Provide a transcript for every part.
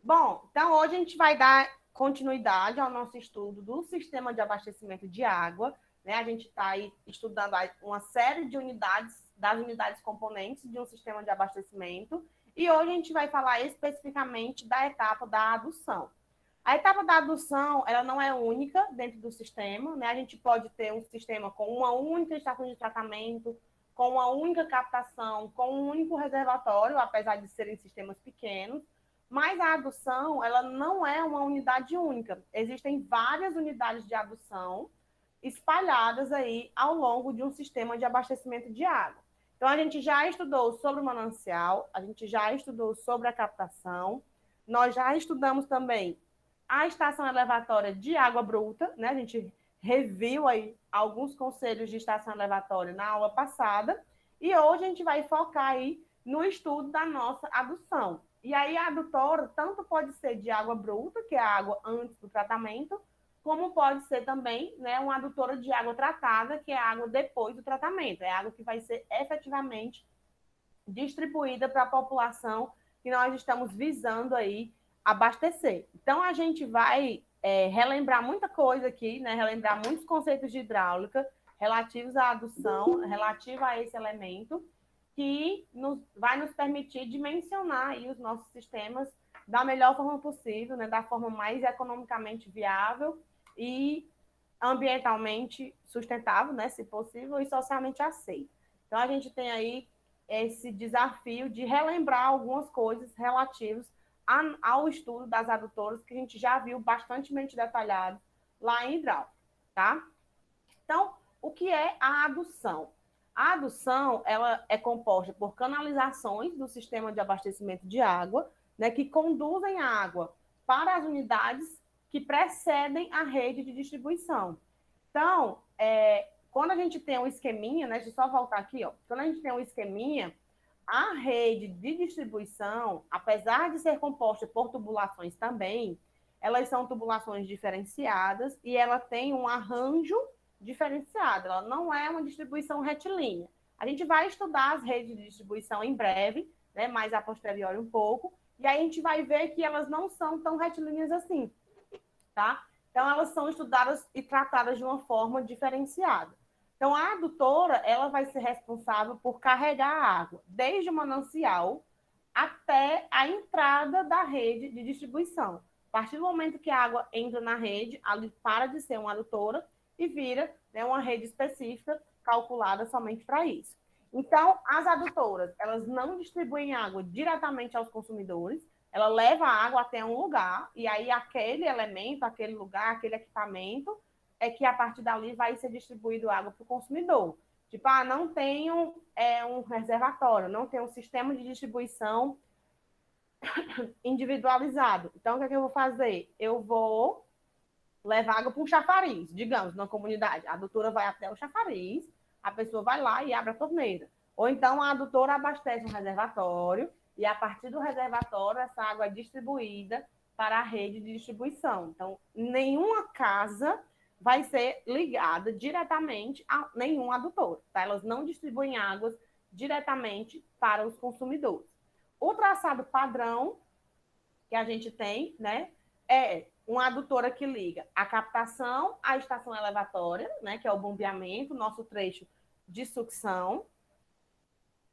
Bom, então hoje a gente vai dar continuidade ao nosso estudo do sistema de abastecimento de água, né? A gente está aí estudando uma série de unidades, das unidades componentes de um sistema de abastecimento, e hoje a gente vai falar especificamente da etapa da adução. A etapa da adução, ela não é única dentro do sistema, né? A gente pode ter um sistema com uma única estação de tratamento, com uma única captação, com um único reservatório, apesar de serem sistemas pequenos, mas a adução, ela não é uma unidade única. Existem várias unidades de adução espalhadas aí ao longo de um sistema de abastecimento de água. Então, a gente já estudou sobre o manancial, a gente já estudou sobre a captação, nós já estudamos também a estação elevatória de água bruta, né? A gente reviu aí alguns conselhos de estação elevatória na aula passada, e hoje a gente vai focar aí no estudo da nossa adução. E aí a adutora tanto pode ser de água bruta, que é a água antes do tratamento, como pode ser também, né, uma adutora de água tratada, que é a água depois do tratamento. É a água que vai ser efetivamente distribuída para a população que nós estamos visando aí abastecer. Então, a gente vai relembrar muita coisa aqui, né? Relembrar muitos conceitos de hidráulica relativos à adução, relativa a esse elemento, que vai nos permitir dimensionar aí os nossos sistemas da melhor forma possível, né? Da forma mais economicamente viável e ambientalmente sustentável, né? Se possível, e socialmente aceito. Então, a gente tem aí esse desafio de relembrar algumas coisas relativas ao estudo das adutoras, que a gente já viu bastante detalhado lá em hidráulica, tá? Então, o que é a adução? A adução, ela é composta por canalizações do sistema de abastecimento de água, né, que conduzem a água para as unidades que precedem a rede de distribuição. Então, quando a gente tem um esqueminha, né, deixa eu só voltar aqui, ó, quando a gente tem um esqueminha, a rede de distribuição, apesar de ser composta por tubulações também, elas são tubulações diferenciadas e ela tem um arranjo diferenciado. Ela não é uma distribuição retilínea. A gente vai estudar as redes de distribuição em breve, né, mais a posteriori um pouco, e aí a gente vai ver que elas não são tão retilíneas assim, tá? Então, elas são estudadas e tratadas de uma forma diferenciada. Então, a adutora, ela vai ser responsável por carregar a água, desde o manancial até a entrada da rede de distribuição. A partir do momento que a água entra na rede, ela para de ser uma adutora e vira, né, uma rede específica calculada somente para isso. Então, as adutoras, elas não distribuem água diretamente aos consumidores, ela leva a água até um lugar, e aí aquele elemento, aquele lugar, aquele equipamento, é que a partir dali vai ser distribuído água para o consumidor. Tipo, não tenho um reservatório, não tenho um sistema de distribuição individualizado. Então, o que é que eu vou fazer? Eu vou levar água para um chafariz, digamos, na comunidade. A adutora vai até o chafariz, a pessoa vai lá e abre a torneira. Ou então a adutora abastece um reservatório e a partir do reservatório essa água é distribuída para a rede de distribuição. Então, nenhuma casa vai ser ligada diretamente a nenhum adutor, tá? Elas não distribuem águas diretamente para os consumidores. O traçado padrão que a gente tem, né, é uma adutora que liga a captação à estação elevatória, né, que é o bombeamento, nosso trecho de sucção.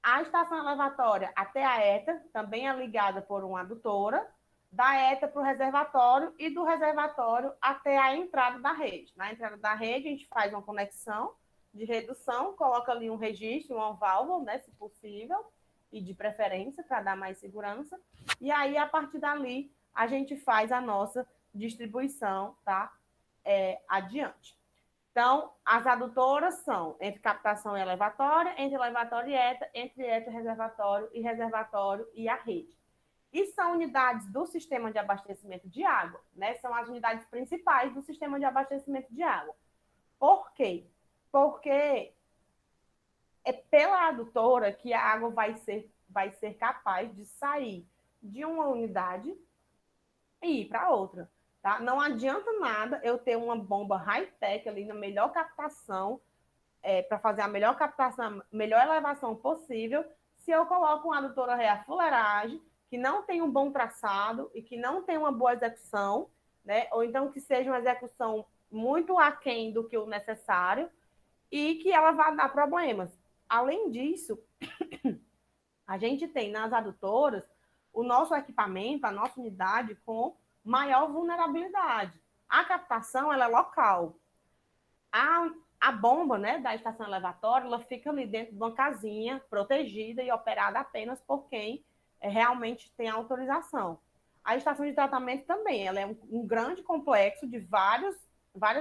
A estação elevatória até a ETA também é ligada por uma adutora, da ETA para o reservatório e do reservatório até a entrada da rede. Na entrada da rede, a gente faz uma conexão de redução, coloca ali um registro, uma válvula, né, se possível, e de preferência para dar mais segurança. E aí, a partir dali, a gente faz a nossa distribuição, tá? Adiante. Então, as adutoras são entre captação e elevatória, entre elevatório e ETA, entre ETA e reservatório e a rede. E são unidades do sistema de abastecimento de água, né? São as unidades principais do sistema de abastecimento de água. Por quê? Porque é pela adutora que a água vai ser capaz de sair de uma unidade e ir para outra. Tá? Não adianta nada eu ter uma bomba high-tech ali na melhor captação, para fazer a melhor captação, melhor elevação possível, se eu coloco uma adutora reafuleragem, que não tem um bom traçado e que não tem uma boa execução, né? Ou então que seja uma execução muito aquém do que o necessário e que ela vai dar problemas. Além disso, a gente tem nas adutoras o nosso equipamento, a nossa unidade com maior vulnerabilidade. A captação ela é local. A bomba, né, da estação elevatória, ela fica ali dentro de uma casinha protegida e operada apenas por quem realmente tem autorização. A estação de tratamento também, ela é um grande complexo de várias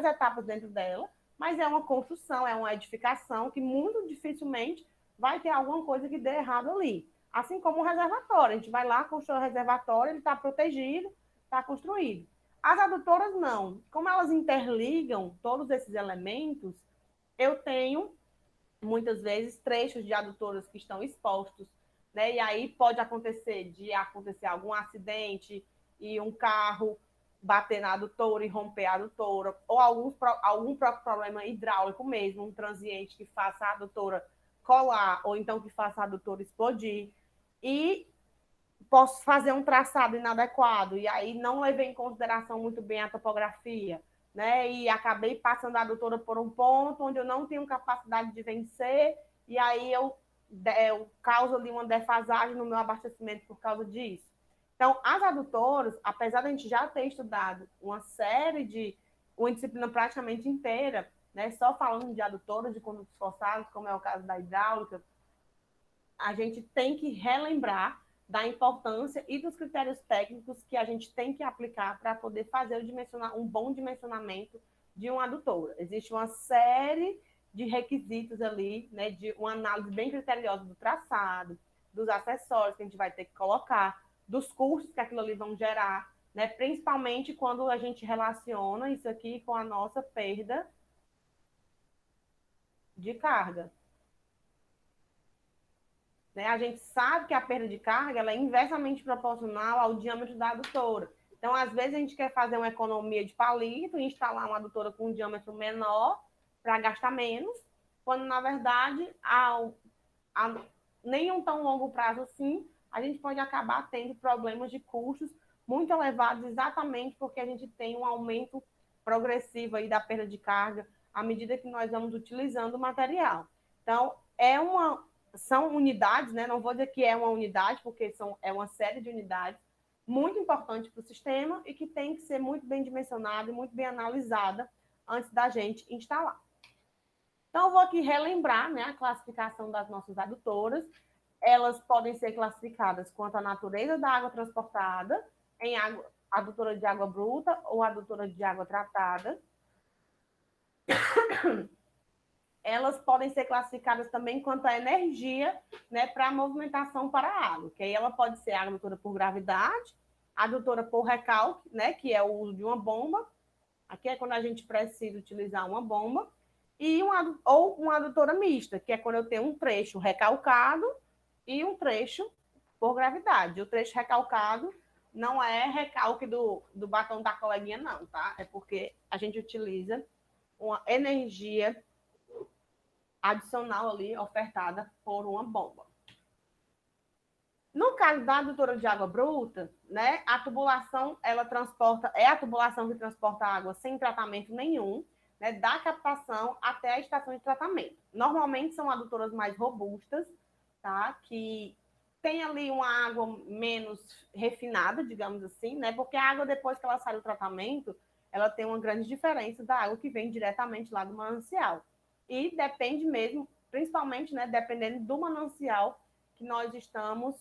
etapas dentro dela, mas é uma construção, é uma edificação que muito dificilmente vai ter alguma coisa que dê errado ali. Assim como o reservatório, a gente vai lá, constrói o reservatório, ele está protegido, está construído. As adutoras não. Como elas interligam todos esses elementos, eu tenho, muitas vezes, trechos de adutoras que estão expostos, né? E aí pode acontecer algum acidente e um carro bater na adutora e romper a adutora, ou algum próprio problema hidráulico mesmo, um transiente que faça a adutora colar, ou então que faça a adutora explodir. E posso fazer um traçado inadequado, e aí não levei em consideração muito bem a topografia, né? E acabei passando a adutora por um ponto onde eu não tenho capacidade de vencer, e aí eu causo ali uma defasagem no meu abastecimento por causa disso. Então, as adutoras, apesar de a gente já ter estudado uma disciplina praticamente inteira, né, só falando de adutoras, de condutos forçados, como é o caso da hidráulica, a gente tem que relembrar da importância e dos critérios técnicos que a gente tem que aplicar para poder fazer um bom dimensionamento de uma adutora. Existe uma série de requisitos ali, né, de uma análise bem criteriosa do traçado, dos acessórios que a gente vai ter que colocar, dos custos que aquilo ali vão gerar, né, principalmente quando a gente relaciona isso aqui com a nossa perda de carga. Né? A gente sabe que a perda de carga ela é inversamente proporcional ao diâmetro da adutora. Então, às vezes, a gente quer fazer uma economia de palito e instalar uma adutora com um diâmetro menor para gastar menos, quando, na verdade, nem um tão longo prazo assim, a gente pode acabar tendo problemas de custos muito elevados, exatamente porque a gente tem um aumento progressivo aí da perda de carga à medida que nós vamos utilizando o material. Então, são unidades, né? Não vou dizer que é uma unidade, porque é uma série de unidades muito importante para o sistema e que tem que ser muito bem dimensionada e muito bem analisada antes da gente instalar. Então, eu vou aqui relembrar, né, a classificação das nossas adutoras. Elas podem ser classificadas quanto à natureza da água transportada, em adutora de água bruta ou adutora de água tratada. Elas podem ser classificadas também quanto à energia, né, para a movimentação para a água, que aí ela pode ser a adutora por gravidade, a adutora por recalque, né, que é o uso de uma bomba, aqui é quando a gente precisa utilizar uma bomba, ou uma adutora mista, que é quando eu tenho um trecho recalcado e um trecho por gravidade. O trecho recalcado não é recalque do batom da coleguinha, não, tá? É porque a gente utiliza uma energia adicional ali ofertada por uma bomba. No caso da adutora de água bruta, né, a tubulação é a tubulação que transporta água sem tratamento nenhum, né, da captação até a estação de tratamento. Normalmente são adutoras mais robustas, tá, que tem ali uma água menos refinada, digamos assim, né, porque a água depois que ela sai do tratamento, ela tem uma grande diferença da água que vem diretamente lá do manancial. E depende mesmo, principalmente, né, dependendo do manancial que nós estamos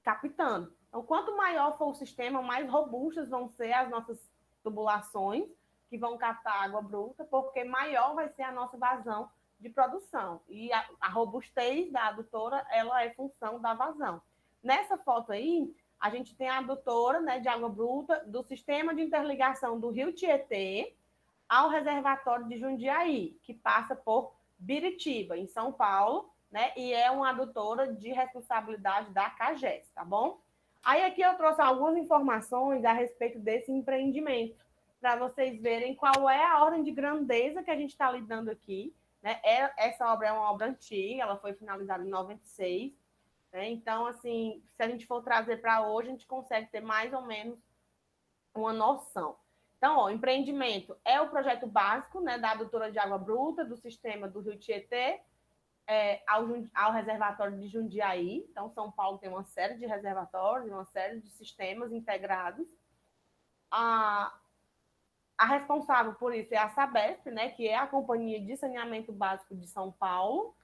captando. Então, quanto maior for o sistema, mais robustas vão ser as nossas tubulações que vão captar água bruta, porque maior vai ser a nossa vazão de produção. E a robustez da adutora, ela é função da vazão. Nessa foto aí, a gente tem a adutora, né, de água bruta do sistema de interligação do Rio Tietê ao reservatório de Jundiaí, que passa por Biritiba, em São Paulo, né? E é uma adutora de responsabilidade da CAGES, tá bom? Aí aqui eu trouxe algumas informações a respeito desse empreendimento, para vocês verem qual é a ordem de grandeza que a gente está lidando aqui, né? Essa obra é uma obra antiga, ela foi finalizada em 96, né? Então, assim, se a gente for trazer para hoje, a gente consegue ter mais ou menos uma noção. Então, ó, empreendimento é o projeto básico, né, da adutora de água bruta do sistema do Rio Tietê, ao reservatório de Jundiaí. Então, São Paulo tem uma série de reservatórios, uma série de sistemas integrados. A responsável por isso é a Sabesp, né, que é a Companhia de Saneamento Básico de São Paulo.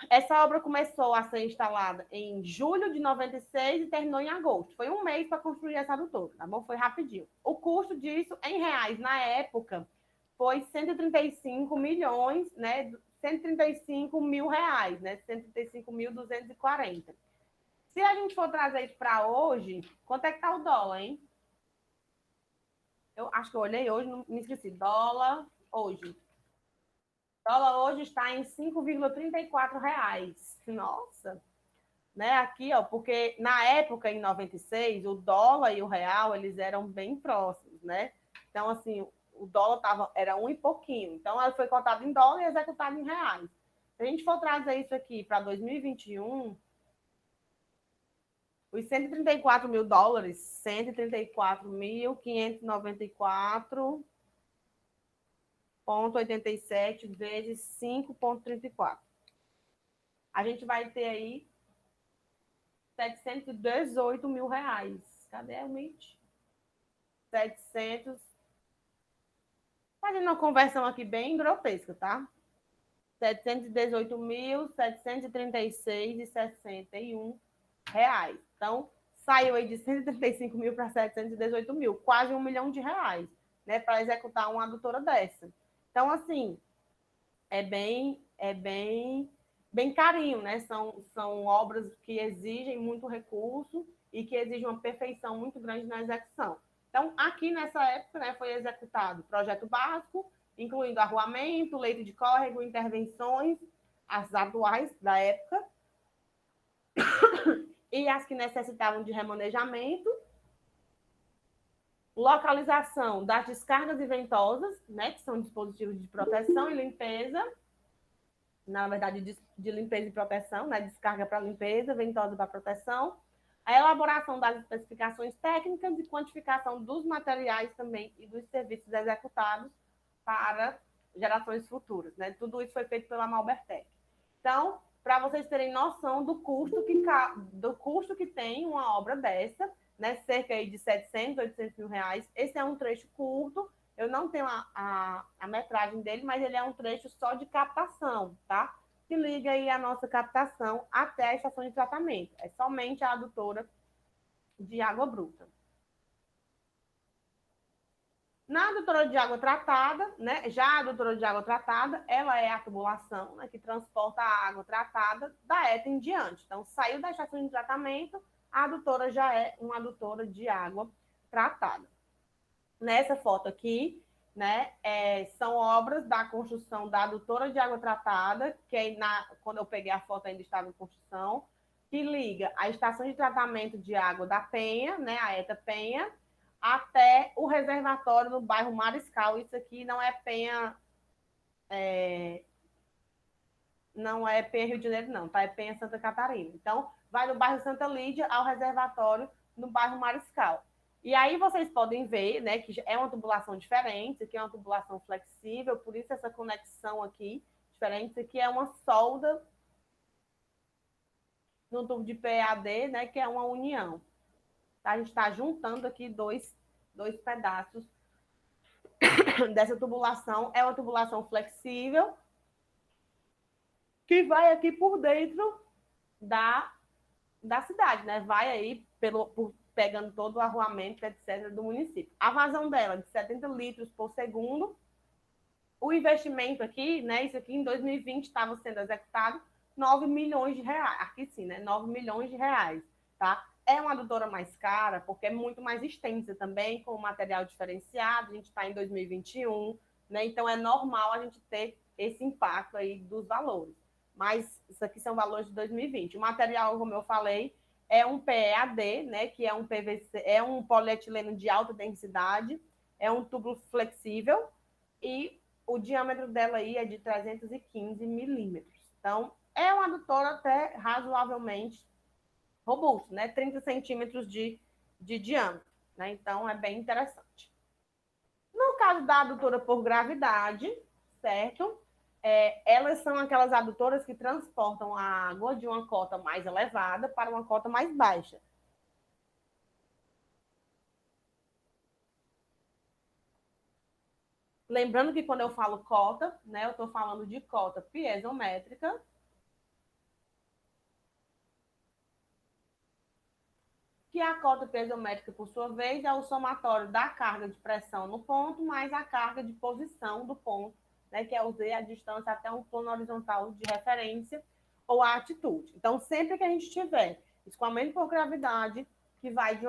Essa obra começou a ser instalada em julho de 96 e terminou em agosto. Foi um mês para construir essa adutora, tá bom? Foi rapidinho. O custo disso, em reais, na época, foi 135 milhões, né? 135 mil reais, né? 135.240. Se a gente for trazer isso para hoje, quanto é que está o dólar, hein? Eu acho que eu olhei hoje, não me esqueci. Dólar hoje. Dólar hoje está em 5,34 reais. Nossa! Né, aqui, ó, porque na época, em 96, o dólar e o real, eles eram bem próximos, né? Então, assim, o dólar era um e pouquinho. Então, ela foi cotada em dólar e executada em reais. Se a gente for trazer isso aqui para 2021, os 134 mil dólares, 134.594,87 vezes 5,34. A gente vai ter aí 718 mil reais. Cadê o MIT? 700. Fazendo uma conversão aqui bem grotesca, tá? 718.736,61 reais. Então, saiu aí de 135 mil para 718 mil, quase R$ 1 milhão, né? Para executar uma adutora dessa. Então, assim, bem carinho, né? São obras que exigem muito recurso e que exigem uma perfeição muito grande na execução. Então, aqui nessa época, né, foi executado o projeto básico, incluindo arruamento, leito de córrego, intervenções, as atuais da época, e as que necessitavam de remanejamento, localização das descargas e ventosas, né, que são dispositivos de proteção e limpeza, na verdade, de limpeza e proteção, né? Descarga para limpeza, ventosa para proteção, a elaboração das especificações técnicas e quantificação dos materiais também e dos serviços executados para gerações futuras, né? Tudo isso foi feito pela Malbertec. Então, para vocês terem noção do custo que tem uma obra dessa, né? Cerca aí de 700, 800 mil reais. Esse é um trecho curto, eu não tenho a metragem dele, mas ele é um trecho só de captação, tá? Que liga aí a nossa captação até a estação de tratamento. É somente a adutora de água bruta. Na adutora de água tratada, né? Já a adutora de água tratada, ela é a tubulação, né, que transporta a água tratada da ETA em diante. Então, saiu da estação de tratamento, a adutora já é uma adutora de água tratada. Nessa foto aqui, né, são obras da construção da adutora de água tratada, que quando eu peguei a foto ainda estava em construção, que liga a estação de tratamento de água da Penha, né, a ETA Penha, até o reservatório no bairro Mariscal. Isso aqui não é Penha, não é Penha Rio de Janeiro, não, tá? É Penha Santa Catarina. Então, vai do bairro Santa Lídia ao reservatório no bairro Mariscal. E aí vocês podem ver, né, que é uma tubulação diferente, aqui é uma tubulação flexível, por isso essa conexão aqui diferente. Isso aqui é uma solda no tubo de PAD, né, que é uma união. A gente está juntando aqui dois pedaços dessa tubulação. É uma tubulação flexível que vai aqui por dentro da cidade, né? Vai aí pegando todo o arruamento, etc., do município. A vazão dela é de 70 litros por segundo. O investimento aqui, né? Isso aqui em 2020 estava sendo executado 9 milhões de reais. Aqui sim, né? 9 milhões de reais, tá? É uma adutora mais cara, porque é muito mais extensa também, com material diferenciado. A gente está em 2021, né? Então é normal a gente ter esse impacto aí dos valores. Mas isso aqui são valores de 2020. O material, como eu falei, é um PEAD, né? Que é um PVC, é um polietileno de alta densidade, é um tubo flexível e o diâmetro dela aí é de 315 milímetros. Então, É um adutor até razoavelmente robusto, né? 30 centímetros de diâmetro, né? Então, é bem interessante. No caso da adutora por gravidade, certo? Elas são aquelas adutoras que transportam a água de uma cota mais elevada para uma cota mais baixa. Lembrando que quando eu falo cota, né, eu estou falando de cota piezométrica, que a cota piezométrica, por sua vez, é o somatório da carga de pressão no ponto mais a carga de posição do ponto, né, que é a distância até um plano horizontal de referência ou a altitude. Então, sempre que a gente tiver escoamento por gravidade, que vai de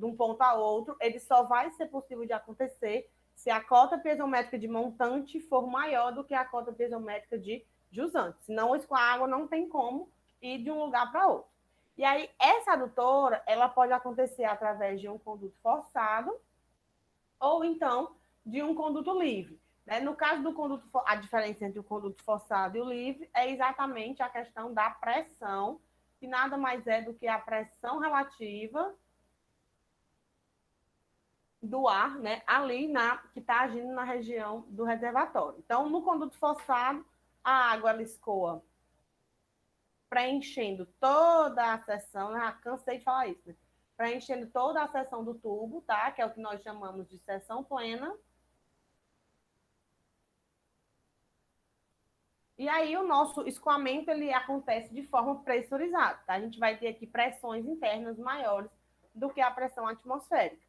um ponto a outro, ele só vai ser possível de acontecer se a cota piezométrica de montante for maior do que a cota piezométrica de jusante. Senão, a água não tem como ir de um lugar para outro. E aí, essa adutora, ela pode acontecer através de um conduto forçado ou então de um conduto livre. Né? No caso do conduto, a diferença entre o conduto forçado e o livre é exatamente a questão da pressão, que nada mais é do que a pressão relativa do ar, né, ali que está agindo na região do reservatório. Então, no conduto forçado, a água ela escoa preenchendo toda a seção, já cansei de falar isso, né? Preenchendo toda a seção do tubo, tá? Que é o que nós chamamos de seção plena. E aí o nosso escoamento ele acontece de forma pressurizada, tá? A gente vai ter aqui pressões internas maiores do que a pressão atmosférica.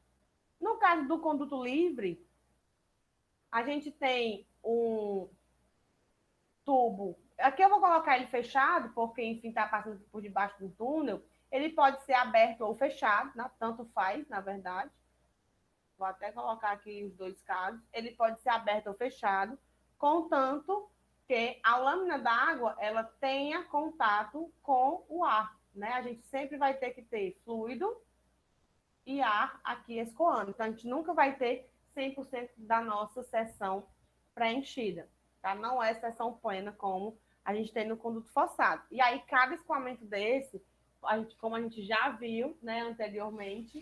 No caso do conduto livre, a gente tem um tubo. Aqui eu vou colocar ele fechado, porque, enfim, está passando por debaixo do túnel. Ele pode ser aberto ou fechado, né? Tanto faz, na verdade. Vou até colocar aqui os dois casos. Ele pode ser aberto ou fechado, contanto que a lâmina d'água ela tenha contato com o ar, né? A gente sempre vai ter que ter fluido e ar aqui escoando. Então, a gente nunca vai ter 100% da nossa seção preenchida, tá? Não é seção plena como a gente tem no conduto forçado. E aí, cada escoamento desse, como a gente já viu, né, anteriormente,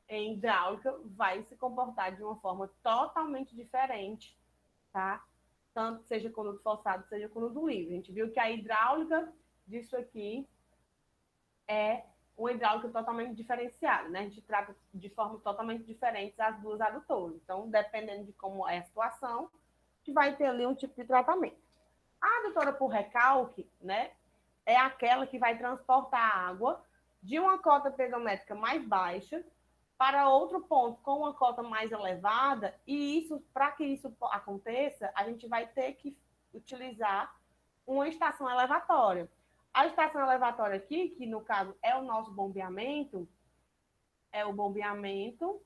em hidráulica, vai se comportar de uma forma totalmente diferente, tá? Tanto seja conduto forçado, seja conduto livre. A gente viu que a hidráulica disso aqui é uma hidráulica totalmente diferenciada, né? A gente trata de forma totalmente diferente as duas adutoras. Então, dependendo de como é a situação, a gente vai ter ali um tipo de tratamento. A adutora por recalque, né, é aquela que vai transportar a água de uma cota pesométrica mais baixa para outro ponto com uma cota mais elevada, e isso, para que isso aconteça, a gente vai ter que utilizar uma estação elevatória. A estação elevatória aqui, que no caso é o nosso bombeamento, é o bombeamento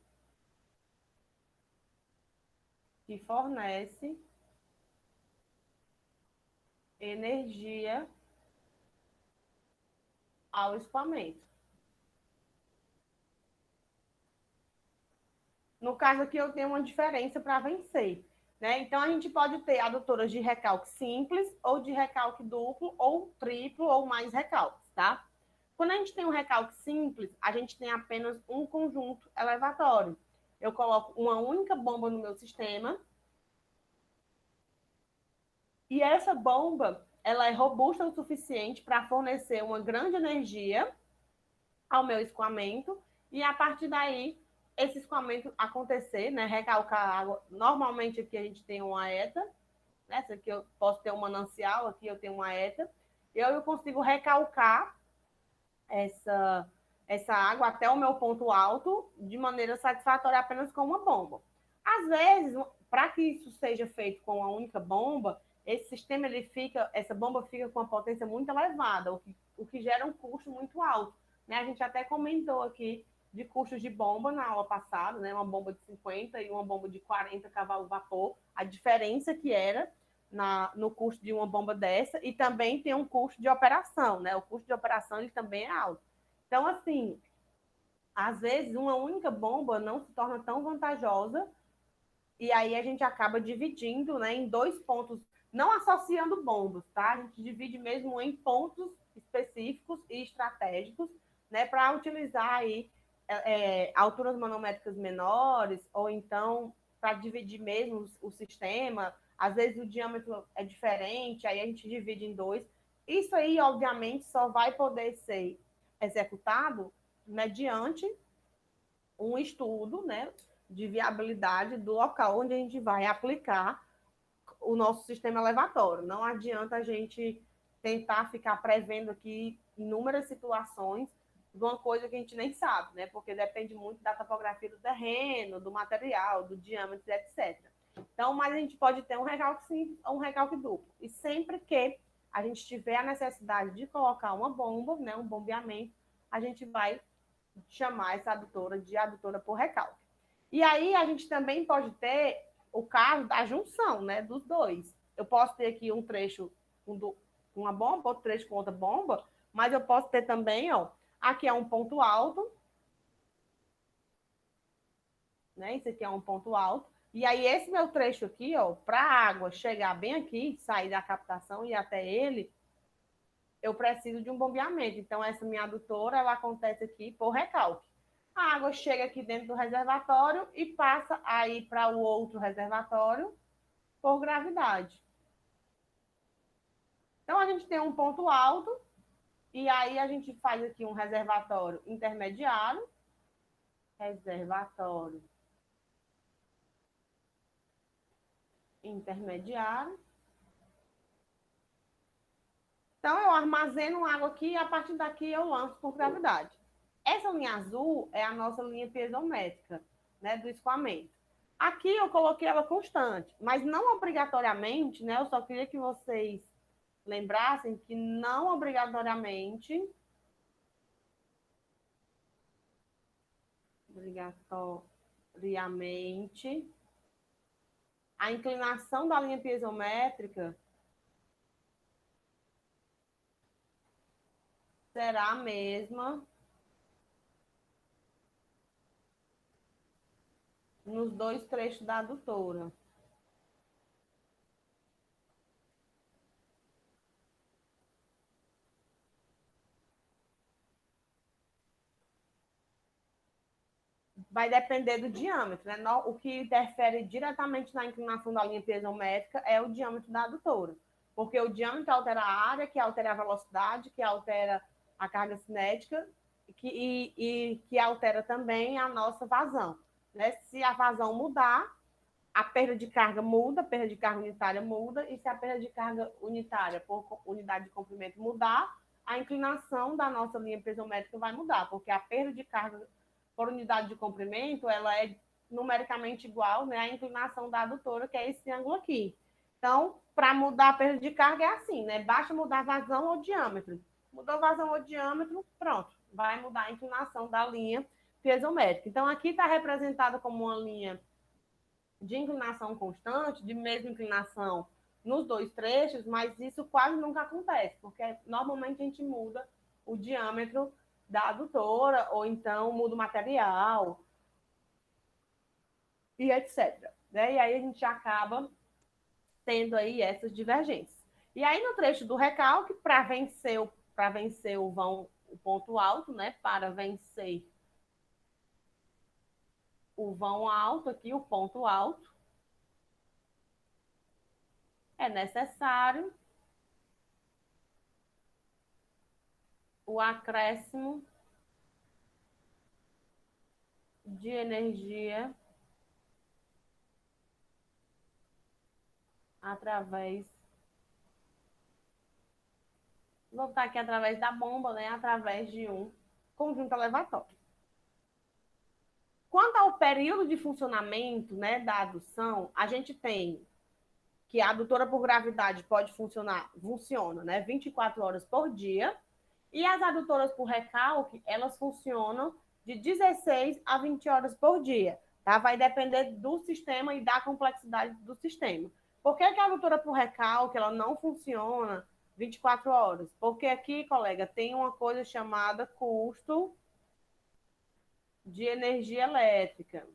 que fornece energia ao escoamento. No caso aqui, eu tenho uma diferença para vencer. Né? Então, a gente pode ter adutoras de recalque simples, ou de recalque duplo, ou triplo, ou mais recalques, tá? Quando a gente tem um recalque simples, a gente tem apenas um conjunto elevatório. Eu coloco uma única bomba no meu sistema, e essa bomba ela é robusta o suficiente para fornecer uma grande energia ao meu escoamento, e a partir daí esse escoamento acontecer, né, recalcar a água. Normalmente aqui a gente tem uma ETA, né, essa aqui eu posso ter um manancial, aqui eu tenho uma ETA, eu consigo recalcar essa água até o meu ponto alto de maneira satisfatória apenas com uma bomba. Às vezes, para que isso seja feito com uma única bomba, esse sistema essa bomba fica com uma potência muito elevada, o que gera um custo muito alto. Né? A gente até comentou aqui de custos de bomba na aula passada, né? Uma bomba de 50 e uma bomba de 40 cavalos vapor, a diferença que era no custo de uma bomba dessa, e também tem um custo de operação, né? O custo de operação ele também é alto. Então, assim, às vezes uma única bomba não se torna tão vantajosa, e aí a gente acaba dividindo, né, em dois pontos não associando bombas, tá? A gente divide mesmo em pontos específicos e estratégicos, né, para utilizar aí alturas manométricas menores, ou então para dividir mesmo o sistema. Às vezes o diâmetro é diferente, aí a gente divide em dois. Isso aí, obviamente, só vai poder ser executado mediante um estudo, né, de viabilidade do local onde a gente vai aplicar o nosso sistema elevatório. Não adianta a gente tentar ficar prevendo aqui inúmeras situações de uma coisa que a gente nem sabe, né? Porque depende muito da topografia do terreno, do material, do diâmetro, etc. Então, mas a gente pode ter um recalque simples ou um recalque duplo. E sempre que a gente tiver a necessidade de colocar uma bomba, né, um bombeamento, a gente vai chamar essa adutora de adutora por recalque. E aí a gente também pode ter o caso da junção, né, dos dois. Eu posso ter aqui um trecho com uma bomba, outro trecho com outra bomba, mas eu posso ter também, ó, aqui é um ponto alto, né? Esse aqui é um ponto alto. E aí esse meu trecho aqui, ó, para a água chegar bem aqui, sair da captação e ir até ele, eu preciso de um bombeamento. Então essa minha adutora, ela acontece aqui por recalque. A água chega aqui dentro do reservatório e passa aí para o outro reservatório por gravidade. Então, a gente tem um ponto alto, e aí a gente faz aqui um reservatório intermediário, reservatório intermediário. Então, eu armazeno água aqui e a partir daqui eu lanço por gravidade. Essa linha azul é a nossa linha piezométrica, né, do escoamento. Aqui eu coloquei ela constante, mas não obrigatoriamente, né? Eu só queria que vocês lembrassem que não obrigatoriamente a inclinação da linha piezométrica será a mesma nos dois trechos da adutora. Vai depender do diâmetro, né? O que interfere diretamente na inclinação da linha piezométrica é o diâmetro da adutora, porque o diâmetro altera a área, que altera a velocidade, que altera a carga cinética e que altera também a nossa vazão. Né? Se a vazão mudar, a perda de carga muda, a perda de carga unitária muda, e se a perda de carga unitária por unidade de comprimento mudar, a inclinação da nossa linha piezométrica vai mudar, porque a perda de carga por unidade de comprimento, ela é numericamente igual, né, à inclinação da adutora, que é esse ângulo aqui. Então, para mudar a perda de carga é assim, né? Basta mudar vazão ou diâmetro. Mudou vazão ou diâmetro, pronto, vai mudar a inclinação da linha piezométrica. Então, aqui está representada como uma linha de inclinação constante, de mesma inclinação nos dois trechos, mas isso quase nunca acontece, porque normalmente a gente muda o diâmetro da adutora, ou então muda o material, e etc. Né? E aí a gente acaba tendo aí essas divergências. E aí no trecho do recalque, para vencer o ponto alto, né? Para vencer o vão alto aqui, o ponto alto, é necessário o acréscimo de energia através. Vou botar aqui através da bomba, né? Através de um conjunto elevatório. Quanto ao período de funcionamento, né, da adução, a gente tem que a adutora por gravidade funciona, né, 24 horas por dia, e as adutoras por recalque, elas funcionam de 16 a 20 horas por dia, tá? Vai depender do sistema e da complexidade do sistema. Por que a adutora por recalque, ela não funciona 24 horas? Porque aqui, colega, tem uma coisa chamada custo de energia elétrica.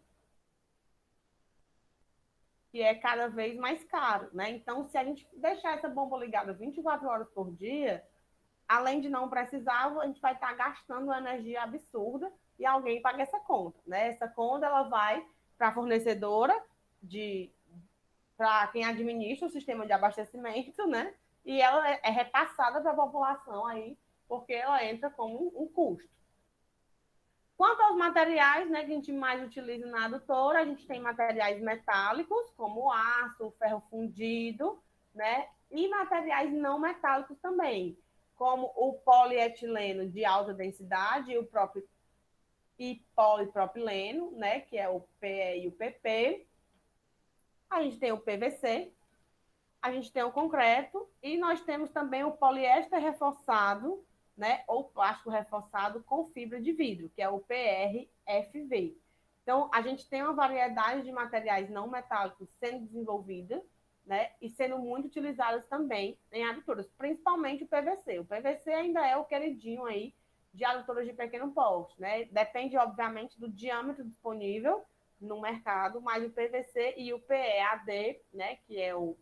que é cada vez mais caro, né? Então, se a gente deixar essa bomba ligada 24 horas por dia, além de não precisar, a gente vai estar gastando uma energia absurda e alguém paga essa conta, né? Essa conta ela vai para a fornecedora de para quem administra o sistema de abastecimento, né? E ela é repassada para a população aí, porque ela entra como um custo. Quanto aos materiais, né, que a gente mais utiliza na adutora, a gente tem materiais metálicos, como o aço, o ferro fundido, né, e materiais não metálicos também, como o polietileno de alta densidade e o próprio e polipropileno, né, que é o PE e o PP. A gente tem o PVC, a gente tem o concreto e nós temos também o poliéster reforçado, né, ou plástico reforçado com fibra de vidro, que é o PRFV. Então, a gente tem uma variedade de materiais não metálicos sendo desenvolvida, né, e sendo muito utilizados também em adutoras, principalmente o PVC. O PVC ainda é o queridinho aí de adutoras de pequeno porte, né? Depende, obviamente, do diâmetro disponível no mercado, mas o PVC e o PEAD, né, que é o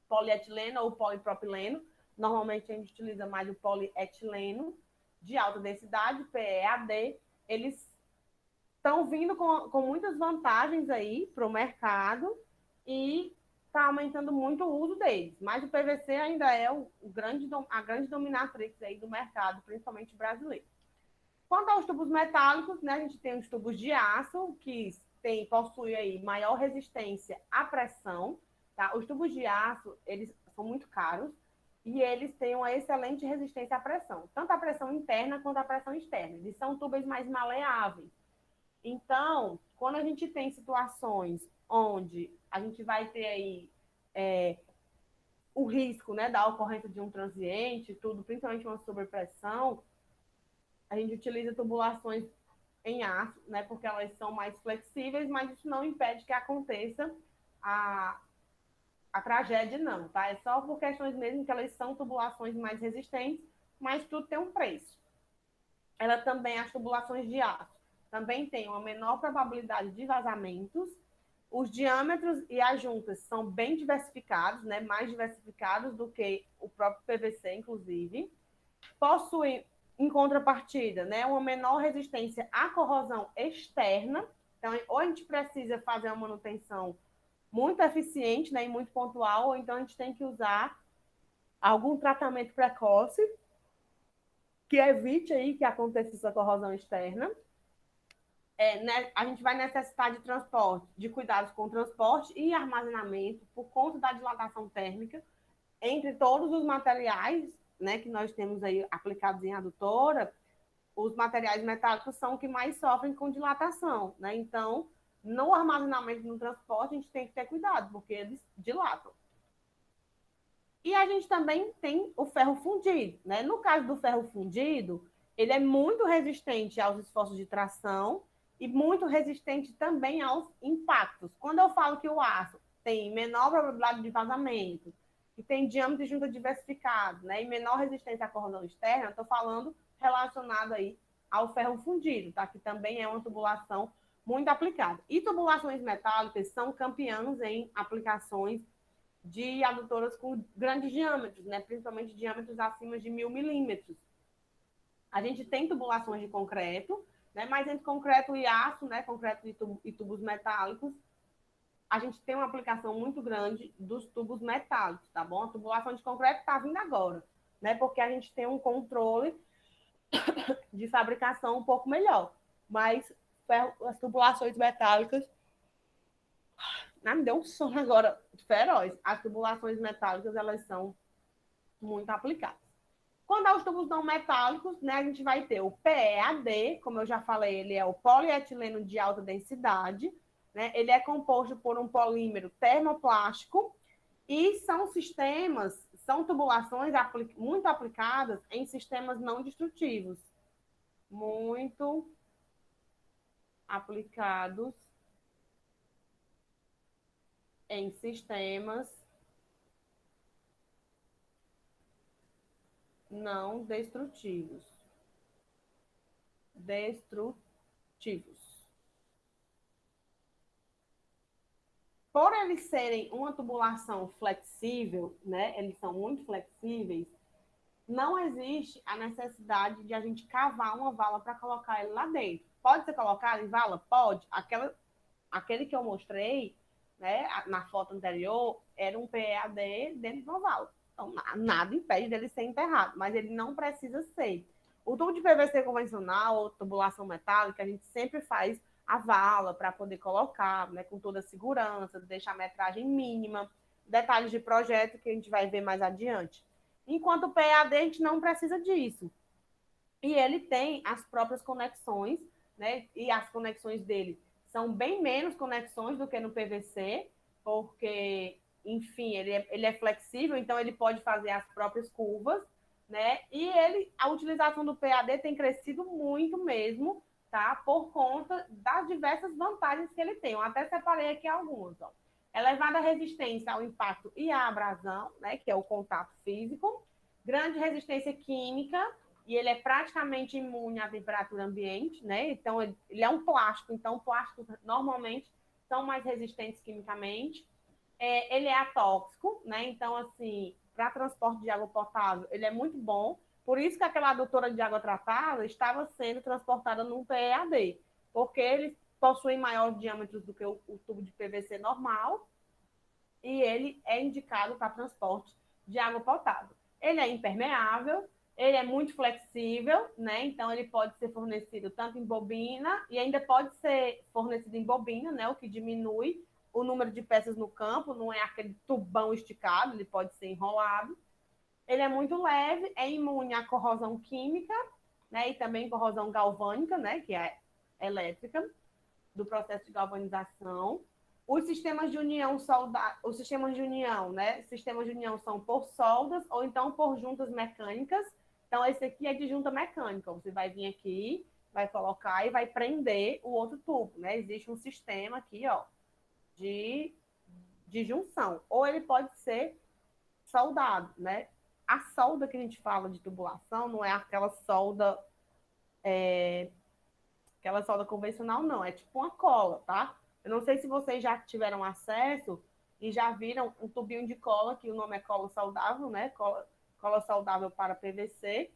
polietileno ou polipropileno. Normalmente a gente utiliza mais o polietileno de alta densidade, PEAD. Eles estão vindo com muitas vantagens aí para o mercado e está aumentando muito o uso deles. Mas o PVC ainda é a grande dominatrix aí do mercado, principalmente brasileiro. Quanto aos tubos metálicos, né, a gente tem os tubos de aço, que possui aí maior resistência à pressão. Tá? Os tubos de aço, eles são muito caros e eles têm uma excelente resistência à pressão, tanto a pressão interna quanto a pressão externa. Eles são tubos mais maleáveis. Então, quando a gente tem situações onde a gente vai ter aí o risco, né, da ocorrência de um transiente, tudo, principalmente uma sobrepressão, a gente utiliza tubulações em aço, né, porque elas são mais flexíveis, mas isso não impede que aconteça a tragédia, não, tá? É só por questões mesmo que elas são tubulações mais resistentes, mas tudo tem um preço. Ela também, as tubulações de aço, também tem uma menor probabilidade de vazamentos. Os diâmetros e as juntas são bem diversificados, né? Mais diversificados do que o próprio PVC, inclusive. Possui, em contrapartida, né, uma menor resistência à corrosão externa. Então, ou a gente precisa fazer uma manutenção muito eficiente, né, e muito pontual, ou então a gente tem que usar algum tratamento precoce que evite aí que aconteça essa corrosão externa. Né, a gente vai necessitar de transporte, de cuidados com transporte e armazenamento por conta da dilatação térmica entre todos os materiais, né, que nós temos aí aplicados em adutora. Os materiais metálicos são os que mais sofrem com dilatação, né? Então, no armazenamento e no transporte, a gente tem que ter cuidado, porque eles dilatam. E a gente também tem o ferro fundido, né? No caso do ferro fundido, ele é muito resistente aos esforços de tração e muito resistente também aos impactos. Quando eu falo que o aço tem menor probabilidade de vazamento, que tem diâmetro de junta diversificado, né, e menor resistência à corrosão externa, eu estou falando relacionado aí ao ferro fundido, tá? Que também é uma tubulação muito aplicada. E tubulações metálicas são campeãs em aplicações de adutoras com grandes diâmetros, né? Principalmente diâmetros acima de 1.000 milímetros. A gente tem tubulações de concreto, né? Mas entre concreto e aço, né? Concreto e tubos metálicos, a gente tem uma aplicação muito grande dos tubos metálicos, tá bom? A tubulação de concreto está vindo agora, né? Porque a gente tem um controle de fabricação um pouco melhor. Mas as tubulações metálicas. Me deu um sono agora feroz. As tubulações metálicas, elas são muito aplicadas. Quando aos tubos não metálicos, né, a gente vai ter o PEAD, como eu já falei, ele é o polietileno de alta densidade, né? Ele é composto por um polímero termoplástico e são tubulações muito aplicadas em sistemas não destrutivos. Muito aplicados em sistemas não destrutivos. Destrutivos. por eles serem uma tubulação flexível, né, eles são muito flexíveis, não existe a necessidade de a gente cavar uma vala para colocar ele lá dentro. Pode ser colocado em vala? Pode. Aquele que eu mostrei, né, na foto anterior, era um PEAD dentro de uma vala. Então, nada impede dele ser enterrado, mas ele não precisa ser. O tubo de PVC convencional ou tubulação metálica, a gente sempre faz a vala para poder colocar, né, com toda a segurança, deixar a metragem mínima, detalhes de projeto que a gente vai ver mais adiante. Enquanto o PAD, a gente não precisa disso. E ele tem as próprias conexões, né? E as conexões dele são bem menos conexões do que no PVC, porque, enfim, ele é flexível, então ele pode fazer as próprias curvas, né? E a utilização do PAD tem crescido muito mesmo, tá? Por conta das diversas vantagens que ele tem. Eu até separei aqui algumas, ó. Elevada resistência ao impacto e à abrasão, né? Que é o contato físico. Grande resistência química, e ele é praticamente imune à temperatura ambiente, né? Então, ele é um plástico, então plásticos normalmente são mais resistentes quimicamente. Ele é atóxico, né? Então, assim, para transporte de água potável, ele é muito bom. Por isso que aquela adutora de água tratada estava sendo transportada num PEAD, porque eles possuem maior diâmetro do que o tubo de PVC normal, e ele é indicado para transporte de água potável. Ele é impermeável, ele é muito flexível, né? Então ele pode ser fornecido tanto em bobina e ainda pode ser fornecido em bobina, né? O que diminui o número de peças no campo, não é aquele tubão esticado, ele pode ser enrolado. Ele é muito leve, é imune à corrosão química, né? E também corrosão galvânica, né? Que é elétrica, do processo de galvanização. Os sistemas de união os sistemas de união, né? Sistemas de união são por soldas ou então por juntas mecânicas. Então, esse aqui é de junta mecânica. Você vai vir aqui, vai colocar e vai prender o outro tubo, né? Existe um sistema aqui, ó, de, de junção. Ou ele pode ser soldado, né? A solda que a gente fala de tubulação não é aquela solda convencional, não. É tipo uma cola, tá? Eu não sei se vocês já tiveram acesso e já viram um tubinho de cola, que o nome é cola saudável, né? Cola saudável para PVC,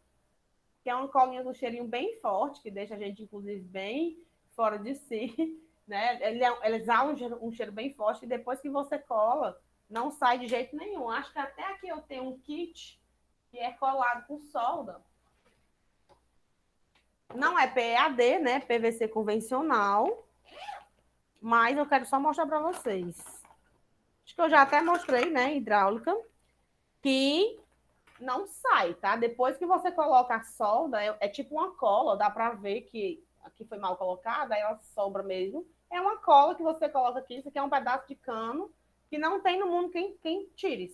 que é uma colinha do cheirinho bem forte, que deixa a gente, inclusive, bem fora de si, né? Ele dá um cheiro bem forte, e depois que você cola, não sai de jeito nenhum. Acho que até aqui eu tenho um kit que é colado com solda. Não é PEAD, né? PVC convencional, mas eu quero só mostrar para vocês. Acho que eu já até mostrei, né, hidráulica, que não sai, tá? Depois que você coloca a solda, é tipo uma cola, dá para ver que aqui foi mal colocada, aí ela sobra mesmo. É uma cola que você coloca aqui, isso aqui é um pedaço de cano que não tem no mundo quem tire,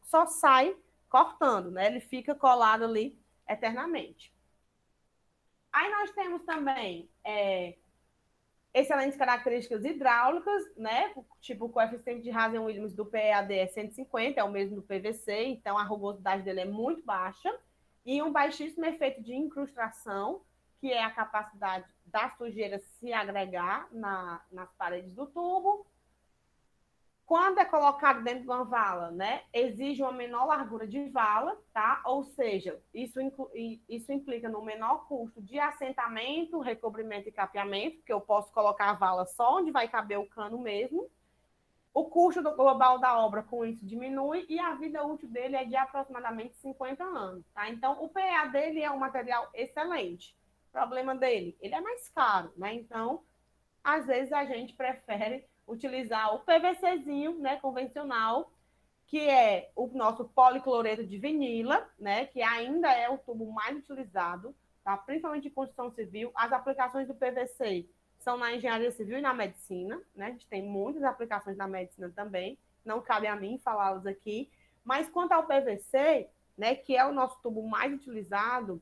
só sai cortando, né? Ele fica colado ali eternamente. Aí nós temos também excelentes características hidráulicas, né? Tipo, o coeficiente de Hazen-Williams do PEAD é 150, é o mesmo do PVC, então a rugosidade dele é muito baixa. E um baixíssimo efeito de incrustação, que é a capacidade da sujeira se agregar nas paredes do tubo. Quando é colocado dentro de uma vala, né, exige uma menor largura de vala, tá? Ou seja, isso implica no menor custo de assentamento, recobrimento e capeamento, porque eu posso colocar a vala só onde vai caber o cano mesmo. O custo global da obra com isso diminui e a vida útil dele é de aproximadamente 50 anos, tá? Então, o PA dele é um material excelente. O problema dele, ele é mais caro, né? Então, às vezes a gente prefere utilizar o PVCzinho, né, convencional, que é o nosso policloreto de vinila, né, que ainda é o tubo mais utilizado, tá? Principalmente em construção civil. As aplicações do PVC são na engenharia civil e na medicina, né? A gente tem muitas aplicações na medicina também, não cabe a mim falá-las aqui. Mas quanto ao PVC, né, que é o nosso tubo mais utilizado,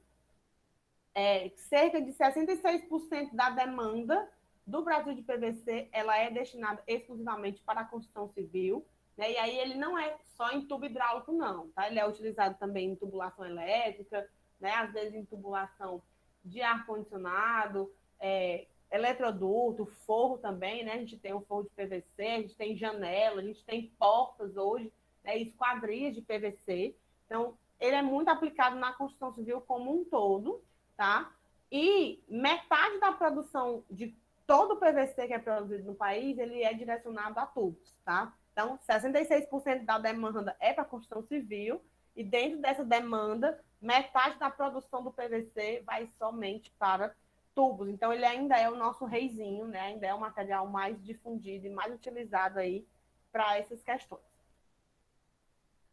cerca de 66% da demanda do Brasil de PVC, ela é destinada exclusivamente para a construção civil, né? E aí ele não é só em tubo hidráulico, não, tá? Ele é utilizado também em tubulação elétrica, né? Às vezes em tubulação de ar-condicionado, eletroduto, forro também, né? A gente tem um forro de PVC, a gente tem janela, a gente tem portas hoje, né? Esquadrias de PVC. Então, ele é muito aplicado na construção civil como um todo, tá? E metade da produção de todo o PVC que é produzido no país, ele é direcionado a tubos, tá? Então, 66% da demanda é para a construção civil, e dentro dessa demanda, metade da produção do PVC vai somente para tubos. Então, ele ainda é o nosso reizinho, né? Ainda é o material mais difundido e mais utilizado aí para essas questões.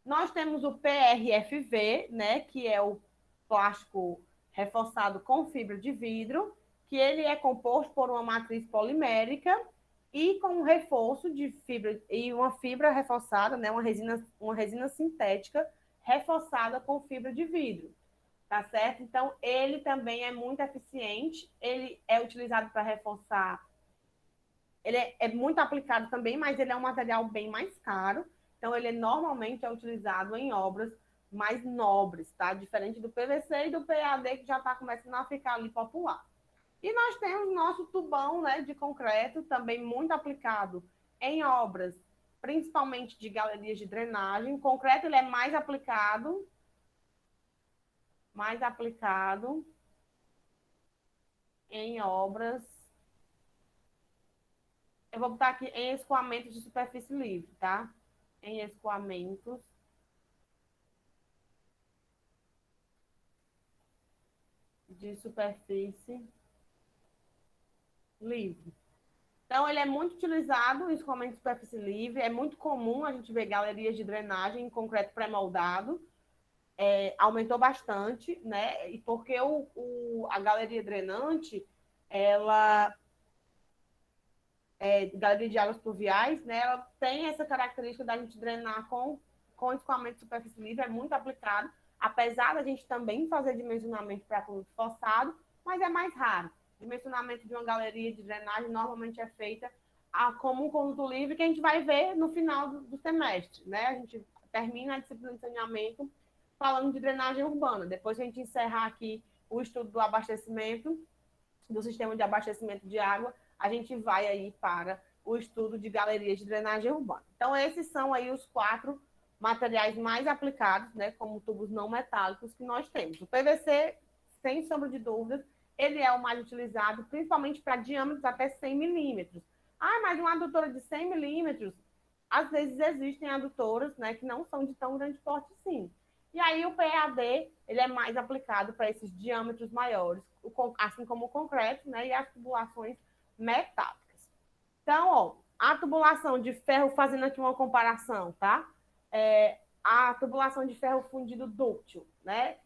Nós temos o PRFV, né? Que é o plástico reforçado com fibra de vidro, que ele é composto por uma matriz polimérica e com um reforço de fibra e uma fibra reforçada, né? Uma resina sintética reforçada com fibra de vidro. Tá certo? Então, ele também é muito eficiente, ele é utilizado para reforçar, ele é muito aplicado também, mas ele é um material bem mais caro, então ele normalmente é utilizado em obras mais nobres, tá? Diferente do PVC e do PAD, que já está começando a ficar ali popular. E nós temos nosso tubão, né, de concreto, também muito aplicado em obras, principalmente de galerias de drenagem. O concreto ele é mais aplicado em obras. Eu vou botar aqui em escoamentos de superfície livre, tá? Em escoamentos de superfície livre. Então, ele é muito utilizado em escoamento de superfície livre. É muito comum a gente ver galerias de drenagem em concreto pré-moldado. Aumentou bastante, né? E porque a galeria drenante, ela galeria de águas pluviais, né? Ela tem essa característica da gente drenar com escoamento de superfície livre, é muito aplicado, apesar da gente também fazer dimensionamento para produto forçado, mas é mais raro. O dimensionamento de uma galeria de drenagem normalmente é feita como um conduto livre, que a gente vai ver no final do semestre, né? A gente termina a disciplina de saneamento falando de drenagem urbana. Depois a gente encerrar aqui o estudo do abastecimento, do sistema de abastecimento de água, a gente vai aí para o estudo de galerias de drenagem urbana. Então, esses são aí os 4 materiais mais aplicados, né, como tubos não metálicos que nós temos. O PVC, sem sombra de dúvidas, ele é o mais utilizado, principalmente para diâmetros até 100 milímetros. Ah, mas uma adutora de 100 milímetros, às vezes existem adutoras, né, que não são de tão grande porte, sim. E aí o PAD, ele é mais aplicado para esses diâmetros maiores, assim como o concreto, né, e as tubulações metálicas. Então, ó, a tubulação de ferro, fazendo aqui uma comparação, tá? A tubulação de ferro fundido dúctil, né?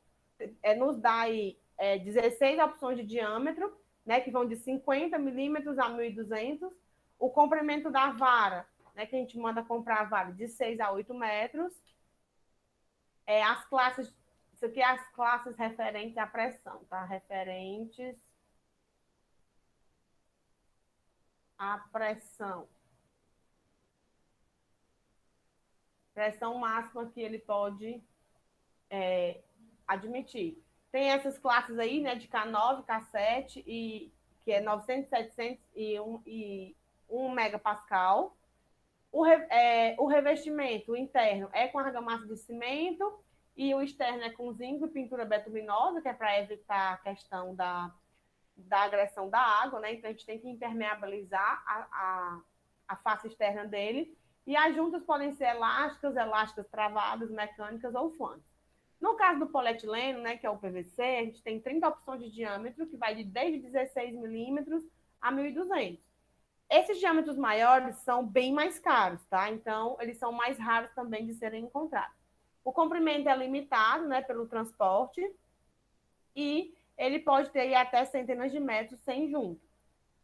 Nos dá aí 16 opções de diâmetro, né, que vão de 50 milímetros a 1.200. O comprimento da vara, né, que a gente manda comprar a vara de 6 a 8 metros. As classes, isso aqui é as classes referentes à pressão, tá? Referentes à pressão. Pressão máxima que ele pode admitir. Tem essas classes aí, né, de K9, K7, que é 900, 700 e 1 megapascal. O revestimento interno é com argamassa de cimento e o externo é com zinco e pintura betuminosa, que é para evitar a questão da agressão da água, né? Então a gente tem que impermeabilizar a face externa dele. E as juntas podem ser elásticas travadas, mecânicas ou flantes. No caso do polietileno, né, que é o PVC, a gente tem 30 opções de diâmetro, que vai desde 16 milímetros a 1.200. Esses diâmetros maiores são bem mais caros, tá? Então, eles são mais raros também de serem encontrados. O comprimento é limitado, né, pelo transporte, e ele pode ter até centenas de metros sem junto.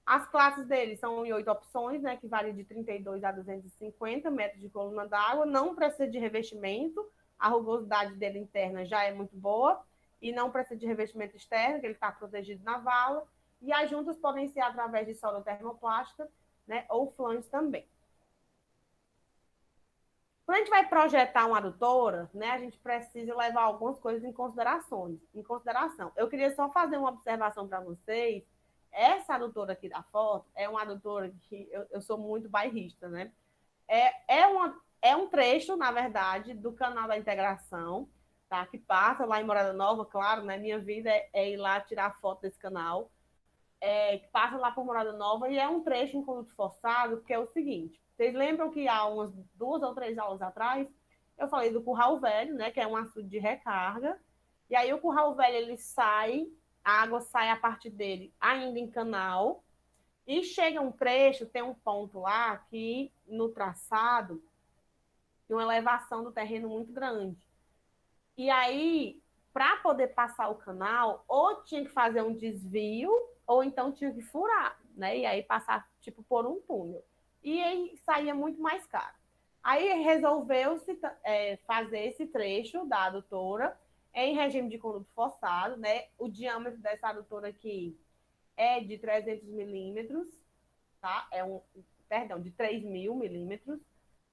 As classes dele são em 8 opções, né, que valem de 32 a 250 metros de coluna d'água, não precisa de revestimento, a rugosidade dele interna já é muito boa, e não precisa de revestimento externo, que ele está protegido na vala, e as juntas podem ser através de solda termoplástica, né, ou flanges também. Quando a gente vai projetar uma adutora, né, a gente precisa levar algumas coisas em consideração. Eu queria só fazer uma observação para vocês, Essa adutora aqui da foto é uma adutora que eu sou muito bairrista, né? É um trecho, na verdade, do canal da integração, tá? Que passa lá em Morada Nova, claro, né? Minha vida é ir lá tirar foto desse canal, que passa lá por Morada Nova, e é um trecho em conduto forçado, porque é o seguinte: vocês lembram que há umas 2 ou 3 aulas atrás, eu falei do curral velho, né? Que é um açude de recarga, e aí o curral velho, ele sai, a água sai a partir dele ainda em canal, e chega um trecho, tem um ponto lá que no traçado tem uma elevação do terreno muito grande. E aí, para poder passar o canal, ou tinha que fazer um desvio, ou então tinha que furar, né? E aí passar, tipo, por um túnel. E aí saía muito mais caro. Aí resolveu-se fazer esse trecho da adutora em regime de conduto forçado, né? O diâmetro dessa adutora aqui é de 300 milímetros, tá? Perdão, de 3.000 milímetros,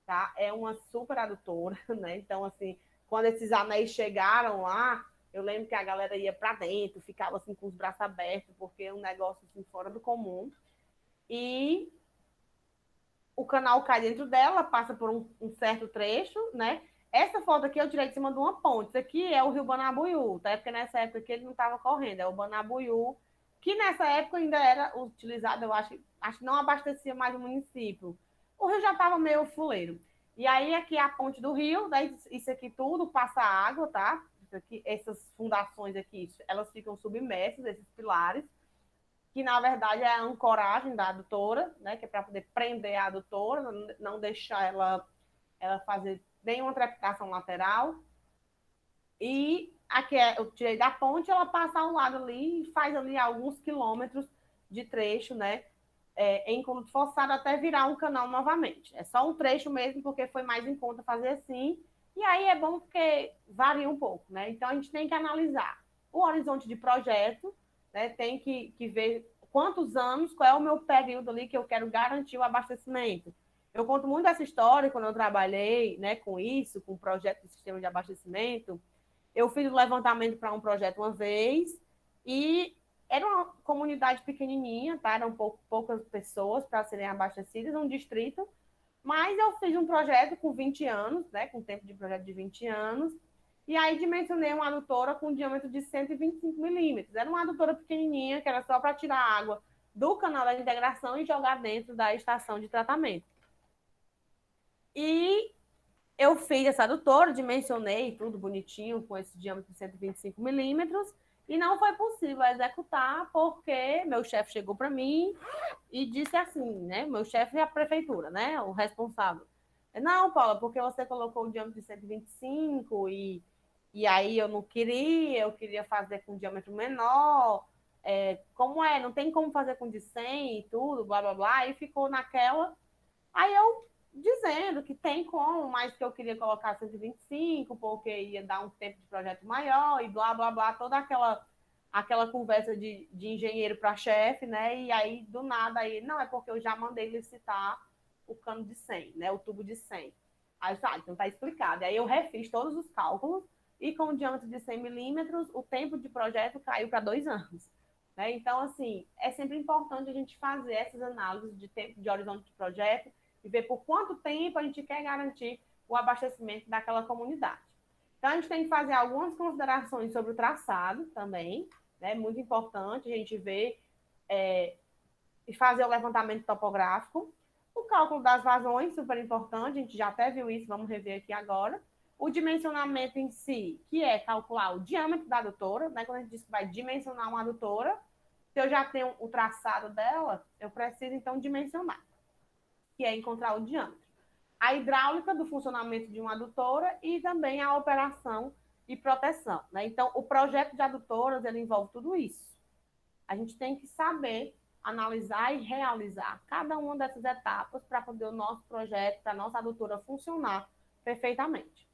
tá? É uma super adutora, né? Então, assim, quando esses anéis chegaram lá, eu lembro que a galera ia para dentro, ficava assim com os braços abertos, porque é um negócio assim fora do comum. E o canal cai dentro dela, passa por um certo trecho, né? Essa foto aqui eu tirei de cima de uma ponte. Isso aqui é o rio Banabuiú, tá? Porque nessa época aqui ele não estava correndo, é o Banabuiú, que nessa época ainda era utilizado, eu acho que não abastecia mais o município. O rio já estava meio fuleiro. E aí aqui é a ponte do rio, daí isso aqui tudo passa água, tá? Aqui, essas fundações aqui, elas ficam submersas, esses pilares, que na verdade é a ancoragem da adutora, né, que é para poder prender a adutora, não deixar ela fazer nenhuma trepidação lateral. E aqui eu tirei da ponte, ela passa ao lado ali e faz ali alguns quilômetros de trecho, né, em conduto forçado até virar um canal novamente. É só um trecho mesmo, porque foi mais em conta fazer assim. E aí é bom porque varia um pouco, né? Então a gente tem que analisar o horizonte de projeto, né? Tem que ver quantos anos, qual é o meu período ali que eu quero garantir o abastecimento. Eu conto muito essa história quando eu trabalhei, né, com isso, com o projeto de sistema de abastecimento. Eu fiz o levantamento para um projeto uma vez e era uma comunidade pequenininha, tá? Eram poucas pessoas para serem abastecidas, um distrito, mas eu fiz um projeto com 20 anos, né? Com tempo de projeto de 20 anos, e aí dimensionei uma adutora com um diâmetro de 125 milímetros. Era uma adutora pequenininha, que era só para tirar água do canal da integração e jogar dentro da estação de tratamento. E eu fiz essa adutora, dimensionei tudo bonitinho, com esse diâmetro de 125 milímetros, e não foi possível executar porque meu chefe chegou para mim e disse assim, né? Meu chefe é a prefeitura, né? O responsável. Não, Paula, porque você colocou o diâmetro de 125 e aí eu não queria, eu queria fazer com diâmetro menor. Como é? Não tem como fazer com de 100 e tudo, blá, blá, blá. E ficou naquela. Aí eu dizendo que tem como, mas que eu queria colocar 125, porque ia dar um tempo de projeto maior e blá, blá, blá, toda aquela conversa de engenheiro para chefe, né? E aí, do nada, aí, não, é porque eu já mandei licitar o cano de 100, né? O tubo de 100. Aí eu disse, então tá explicado. Aí eu refiz todos os cálculos e com o diâmetro de 100 milímetros, o tempo de projeto caiu para 2 anos. Né? Então, assim, é sempre importante a gente fazer essas análises de tempo de horizonte de projeto e ver por quanto tempo a gente quer garantir o abastecimento daquela comunidade. Então, a gente tem que fazer algumas considerações sobre o traçado também, né? Muito importante a gente ver e fazer o levantamento topográfico. O cálculo das vazões, super importante, a gente já até viu isso, vamos rever aqui agora. O dimensionamento em si, que é calcular o diâmetro da adutora, né? Quando a gente diz que vai dimensionar uma adutora, se eu já tenho o traçado dela, eu preciso, então, dimensionar, que é encontrar o diâmetro. A hidráulica do funcionamento de uma adutora e também a operação e proteção. Né? Então, o projeto de adutoras, ele envolve tudo isso. A gente tem que saber analisar e realizar cada uma dessas etapas para poder o nosso projeto, para a nossa adutora funcionar perfeitamente.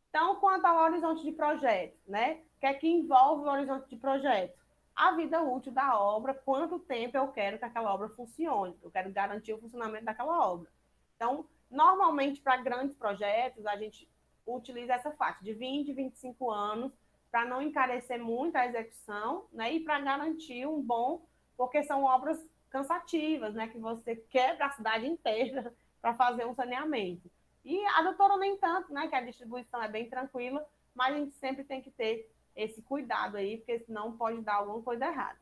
Então, quanto ao horizonte de projeto, né? O que é que envolve o horizonte de projeto? A vida útil da obra, quanto tempo eu quero que aquela obra funcione, eu quero garantir o funcionamento daquela obra. Então, normalmente, para grandes projetos, a gente utiliza essa faixa de 20, 25 anos para não encarecer muito a execução, né? E para garantir um bom, porque são obras cansativas, né? Que você quebra a cidade inteira para fazer um saneamento. E a doutora nem tanto, né? Que a distribuição é bem tranquila, mas a gente sempre tem que ter esse cuidado aí, porque senão pode dar alguma coisa errada.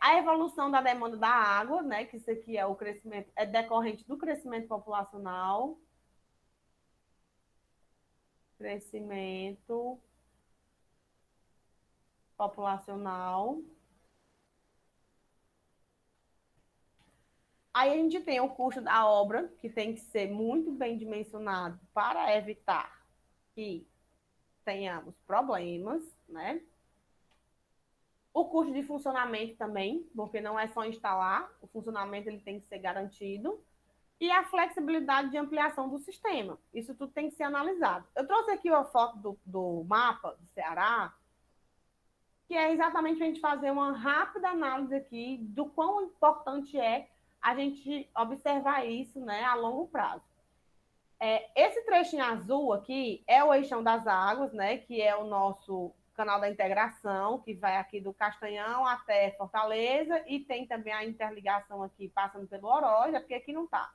A evolução da demanda da água, né? Que isso aqui é o crescimento, é decorrente do crescimento populacional. Crescimento populacional. Aí a gente tem o custo da obra, que tem que ser muito bem dimensionado para evitar que tenhamos problemas, né? O custo de funcionamento também, porque não é só instalar, o funcionamento ele tem que ser garantido. E a flexibilidade de ampliação do sistema. Isso tudo tem que ser analisado. Eu trouxe aqui uma foto do mapa do Ceará, que é exatamente para a gente fazer uma rápida análise aqui do quão importante é a gente observar isso, né, a longo prazo. Esse trechinho azul aqui é o Eixão das Águas, né, que é o nosso canal da integração, que vai aqui do Castanhão até Fortaleza, e tem também a interligação aqui passando pelo Oroz, porque aqui não está,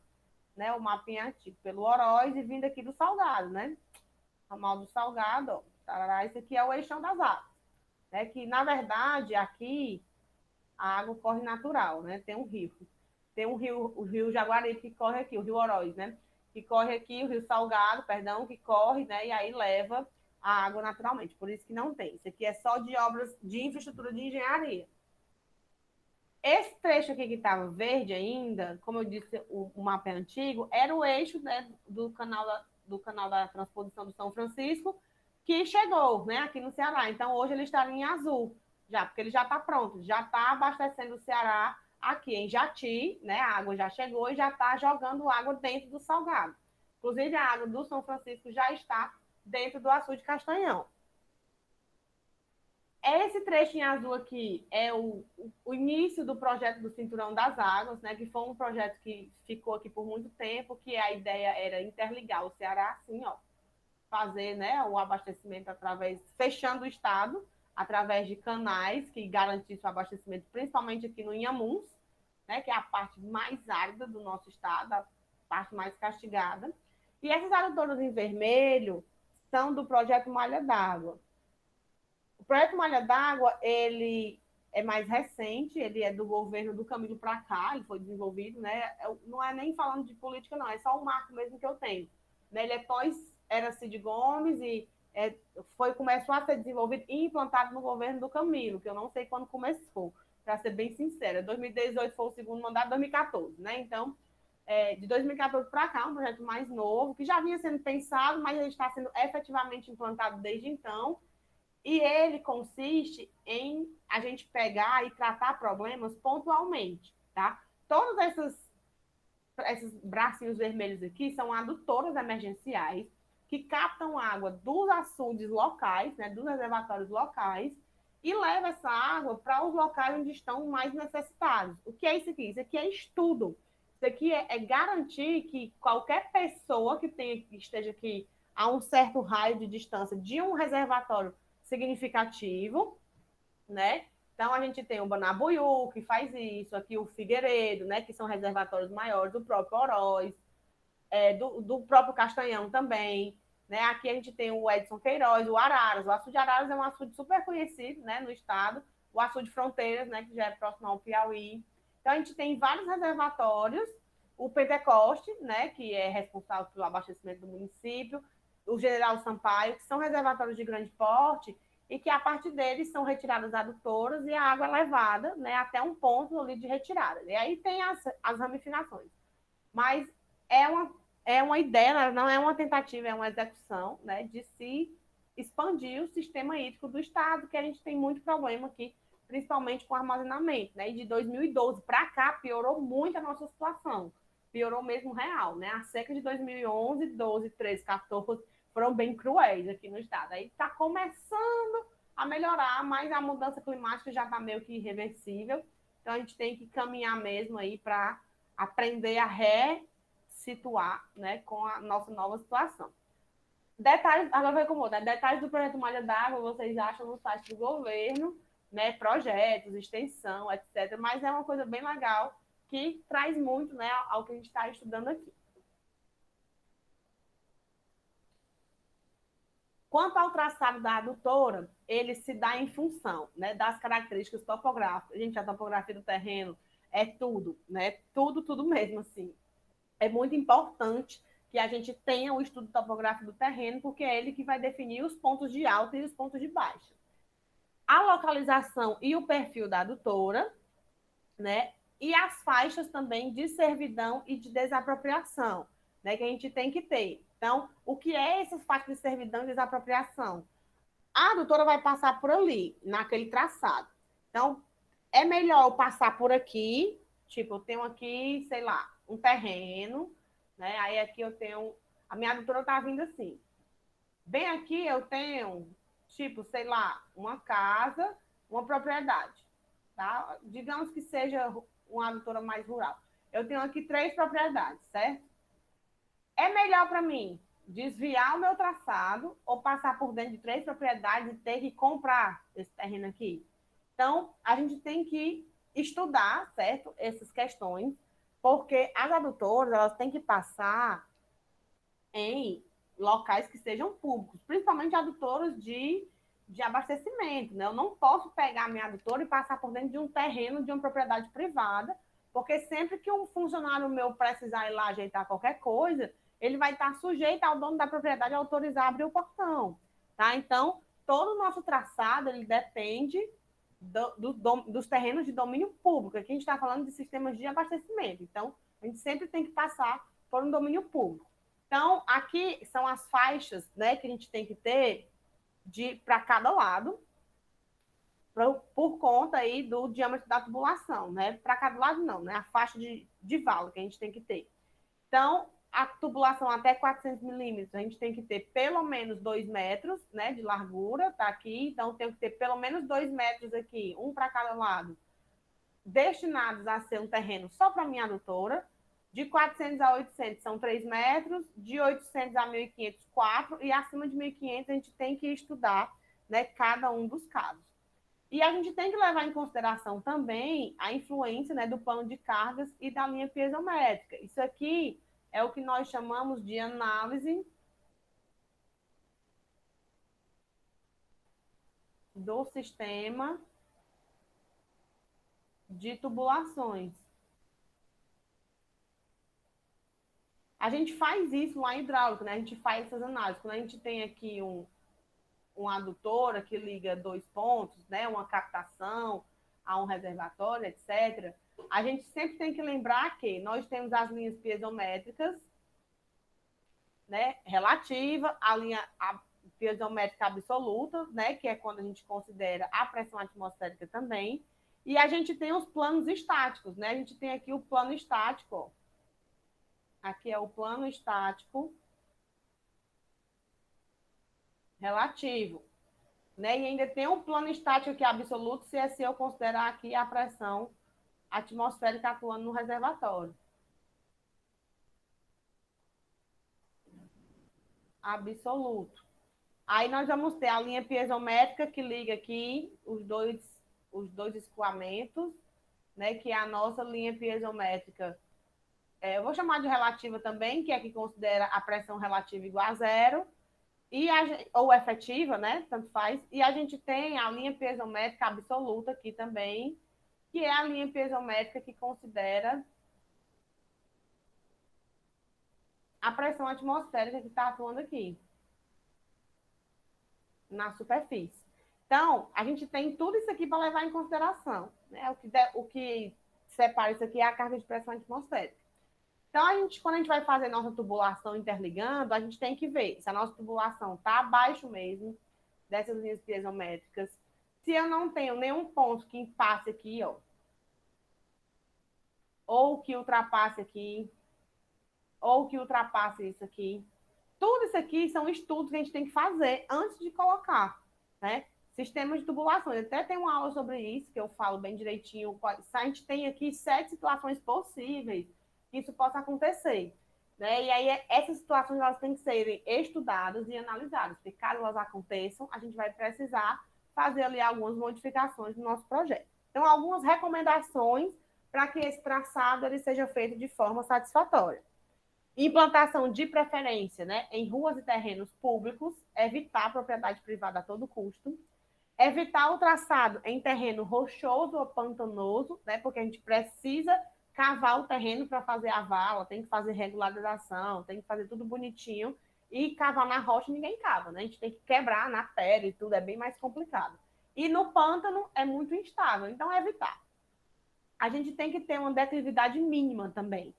né, o mapinha antigo, pelo Oroz e vindo aqui do Salgado, né, ramal do Salgado, ó, tarará, esse aqui é o Eixão das Águas, né, que na verdade aqui a água corre natural, né, tem um rio. Tem um rio, o rio Jaguaribe que corre aqui, o rio Oroz, né? Que corre aqui, o rio Salgado, perdão, que corre, né? E aí leva a água naturalmente. Por isso que não tem. Isso aqui é só de obras de infraestrutura de engenharia. Esse trecho aqui que estava verde ainda, como eu disse, o mapa é antigo, era o eixo, né, do canal da transposição do São Francisco, que chegou, né, aqui no Ceará. Então, hoje ele está em azul, já, porque ele já está pronto, já está abastecendo o Ceará aqui em Jati, né, a água já chegou e já está jogando água dentro do Salgado. Inclusive, a água do São Francisco já está dentro do Açude de Castanhão. Esse trecho em azul aqui é o início do projeto do Cinturão das Águas, né, que foi um projeto que ficou aqui por muito tempo, que a ideia era interligar o Ceará, assim, ó, fazer, né, o abastecimento através, fechando o estado, através de canais que garantissem o abastecimento, principalmente aqui no Inhamuns, né, que é a parte mais árida do nosso estado, a parte mais castigada. E essas áreas todas em vermelho são do projeto Malha d'Água. O projeto Malha d'Água, ele é mais recente, ele é do governo do Camilo para cá, ele foi desenvolvido, né? Não é nem falando de política, não, é só o marco mesmo que eu tenho. Ele é pós-era Cid Gomes e começou a ser desenvolvido e implantado no governo do Camilo, que eu não sei quando começou, para ser bem sincera. 2018 foi o segundo mandato, 2014, né? Então, de 2014 para cá, um projeto mais novo, que já vinha sendo pensado, mas ele está sendo efetivamente implantado desde então. E ele consiste em a gente pegar e tratar problemas pontualmente, tá? Todos esses bracinhos vermelhos aqui são adutoras emergenciais que captam água dos açudes locais, né, dos reservatórios locais, e leva essa água para os locais onde estão mais necessitados. O que é isso aqui? Isso aqui é estudo. Isso aqui é garantir que qualquer pessoa que esteja aqui a um certo raio de distância de um reservatório significativo, né? Então, a gente tem o Banabuiú, que faz isso, aqui o Figueiredo, né? Que são reservatórios maiores, do próprio Oroz, do próprio Castanhão também, né? Aqui a gente tem o Edson Queiroz, o Araras. O açude Araras é um açude super conhecido, né, no estado. O açude Fronteiras, né, que já é próximo ao Piauí. Então, a gente tem vários reservatórios. O Pentecoste, né, que é responsável pelo abastecimento do município. O General Sampaio, que são reservatórios de grande porte e que, a partir deles, são retiradas adutoras e a água é levada, né, até um ponto ali de retirada. E aí tem as ramificações. Mas é uma ideia, não é uma tentativa, é uma execução, né, de se expandir o sistema hídrico do Estado, que a gente tem muito problema aqui, principalmente com armazenamento. Né? E de 2012 para cá piorou muito a nossa situação. Piorou mesmo real. Né? A seca de 2011, 12, 13, 14 foram bem cruéis aqui no Estado. Aí está começando a melhorar, mas a mudança climática já está meio que irreversível. Então a gente tem que caminhar mesmo aí para aprender a situar, né, com a nossa nova situação. Detalhes, agora vai como, né? Detalhes do projeto Malha d'Água vocês acham no site do governo, né? Projetos, extensão, etc. Mas é uma coisa bem legal que traz muito, né, ao que a gente está estudando aqui. Quanto ao traçado da adutora, ele se dá em função, né, das características topográficas. Gente, a topografia do terreno é tudo, né? Tudo mesmo, assim. É muito importante que a gente tenha o estudo topográfico do terreno, porque é ele que vai definir os pontos de alta e os pontos de baixa. A localização e o perfil da adutora, né? E as faixas também de servidão e de desapropriação, né? Que a gente tem que ter. Então, o que é essas faixas de servidão e desapropriação? A adutora vai passar por ali, naquele traçado. Então, é melhor eu passar por aqui, tipo, eu tenho aqui, sei lá, um terreno, né? Aí aqui eu tenho. A minha adutora tá vindo assim. Bem aqui eu tenho, tipo, sei lá, uma casa, uma propriedade, tá? Digamos que seja uma adutora mais rural. Eu tenho aqui 3 propriedades, certo? É melhor para mim desviar o meu traçado ou passar por dentro de 3 propriedades e ter que comprar esse terreno aqui? Então, a gente tem que estudar, certo? Essas questões, porque as adutoras, elas têm que passar em locais que sejam públicos, principalmente adutoras de abastecimento, né? Eu não posso pegar a minha adutora e passar por dentro de um terreno de uma propriedade privada, porque sempre que um funcionário meu precisar ir lá ajeitar qualquer coisa, ele vai estar sujeito ao dono da propriedade a autorizar a abrir o portão, tá? Então, todo o nosso traçado, ele depende dos terrenos de domínio público. Aqui a gente está falando de sistemas de abastecimento. Então, a gente sempre tem que passar por um domínio público. Então, aqui são as faixas, né, que a gente tem que ter para cada lado, por conta aí do diâmetro da tubulação, né? Para cada lado não, né? A faixa de valo que a gente tem que ter. Então, a tubulação até 400 milímetros, a gente tem que ter pelo menos 2 metros, né, de largura, tá aqui. Então, tem que ter pelo menos 2 metros aqui, um para cada lado, destinados a ser um terreno só para minha adutora. De 400 a 800 são 3 metros, de 800 a 1.500, 4, e acima de 1.500 a gente tem que estudar, né, cada um dos casos. E a gente tem que levar em consideração também a influência, né, do plano de cargas e da linha piezométrica. Isso aqui é o que nós chamamos de análise do sistema de tubulações. A gente faz isso lá em hidráulica, né? A gente faz essas análises. Quando a gente tem aqui uma adutora que liga 2 pontos, né? Uma captação a um reservatório, etc. A gente sempre tem que lembrar que nós temos as linhas piezométricas, né? Relativa, a piezométrica absoluta, né? Que é quando a gente considera a pressão atmosférica também. E a gente tem os planos estáticos, né? A gente tem aqui o plano estático, ó. Aqui é o plano estático relativo, né? E ainda tem um plano estático que é absoluto, se eu considerar aqui a pressão atmosférica atuando no reservatório. Absoluto. Aí nós vamos ter a linha piezométrica que liga aqui os dois escoamentos, né? Que é a nossa linha piezométrica. Eu vou chamar de relativa também, que é que considera a pressão relativa igual a zero, ou efetiva, né? Tanto faz. E a gente tem a linha piezométrica absoluta aqui também, que é a linha piezométrica que considera a pressão atmosférica que está atuando aqui, na superfície. Então, a gente tem tudo isso aqui para levar em consideração. Né? O que separa isso aqui é a carga de pressão atmosférica. Então, quando a gente vai fazer nossa tubulação interligando, a gente tem que ver se a nossa tubulação está abaixo mesmo dessas linhas piezométricas. Se eu não tenho nenhum ponto que passe aqui, ó, ou que ultrapasse aqui, ou que ultrapasse isso aqui. Tudo isso aqui são estudos que a gente tem que fazer antes de colocar, né? Sistemas de tubulações. Até tem uma aula sobre isso, que eu falo bem direitinho. A gente tem aqui 7 situações possíveis que isso possa acontecer. né? E aí, essas situações elas têm que serem estudadas e analisadas, porque caso elas aconteçam, a gente vai precisar fazer ali algumas modificações no nosso projeto. Então, algumas recomendações para que esse traçado ele seja feito de forma satisfatória. Implantação de preferência, né, em ruas e terrenos públicos, evitar a propriedade privada a todo custo. Evitar o traçado em terreno rochoso ou pantanoso, né, porque a gente precisa cavar o terreno para fazer a vala, tem que fazer regularização, tem que fazer tudo bonitinho. E cavar na rocha ninguém cava, né? A gente tem que quebrar na pedra e tudo, é bem mais complicado. E no pântano é muito instável, então é evitar. A gente tem que ter uma declividade mínima também.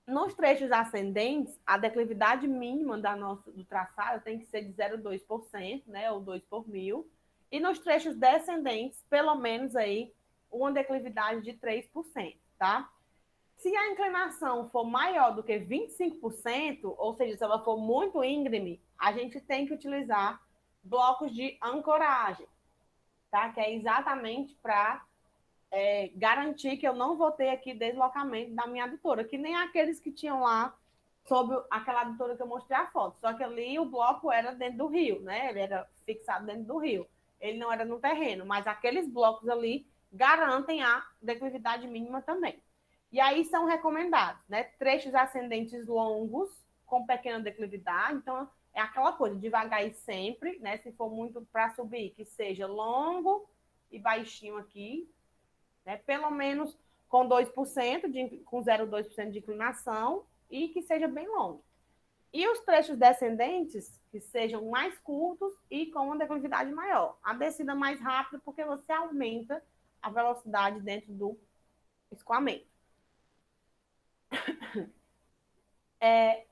Nos trechos ascendentes, a declividade mínima do traçado tem que ser de 0,2%, né, ou 2 por mil. E nos trechos descendentes, pelo menos aí, uma declividade de 3%, tá? Se a inclinação for maior do que 25%, ou seja, se ela for muito íngreme, a gente tem que utilizar blocos de ancoragem, tá? Que é exatamente para garantir que eu não vou ter aqui deslocamento da minha adutora, que nem aqueles que tinham lá sobre aquela adutora que eu mostrei a foto. Só que ali o bloco era dentro do rio, né? Ele era fixado dentro do rio. Ele não era no terreno, mas aqueles blocos ali garantem a declividade mínima também. E aí são recomendados, né? Trechos ascendentes longos com pequena declividade. Então, é aquela coisa, devagar e sempre, né? Se for muito para subir, que seja longo e baixinho aqui, né? Pelo menos com 2%, com 0,2% de inclinação e que seja bem longo. E os trechos descendentes, que sejam mais curtos e com uma declividade maior. A descida mais rápida, porque você aumenta a velocidade dentro do escoamento.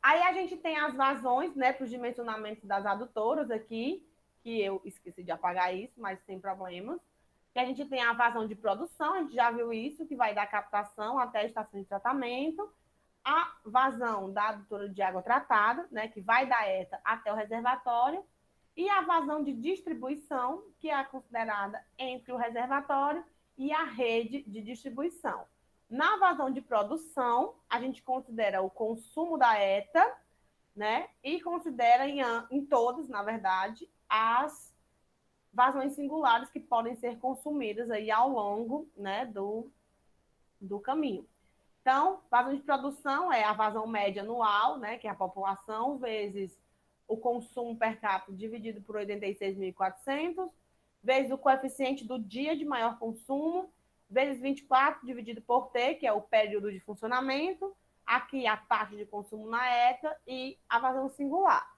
Aí a gente tem as vazões, né, para os dimensionamentos das adutoras aqui, que eu esqueci de apagar isso, mas sem problemas. Que a gente tem a vazão de produção, a gente já viu isso, que vai da captação até a estação de tratamento. A vazão da adutora de água tratada, né, que vai da ETA até o reservatório. E a vazão de distribuição, que é considerada entre o reservatório e a rede de distribuição. Na vazão de produção, a gente considera o consumo da ETA, né? E considera em todos, na verdade, as vazões singulares que podem ser consumidas aí ao longo, né, do caminho. Então, vazão de produção é a vazão média anual, né, que é a população, vezes o consumo per capita dividido por 86.400, vezes o coeficiente do dia de maior consumo, vezes 24 dividido por T, que é o período de funcionamento, aqui a taxa de consumo na ETA e a vazão singular.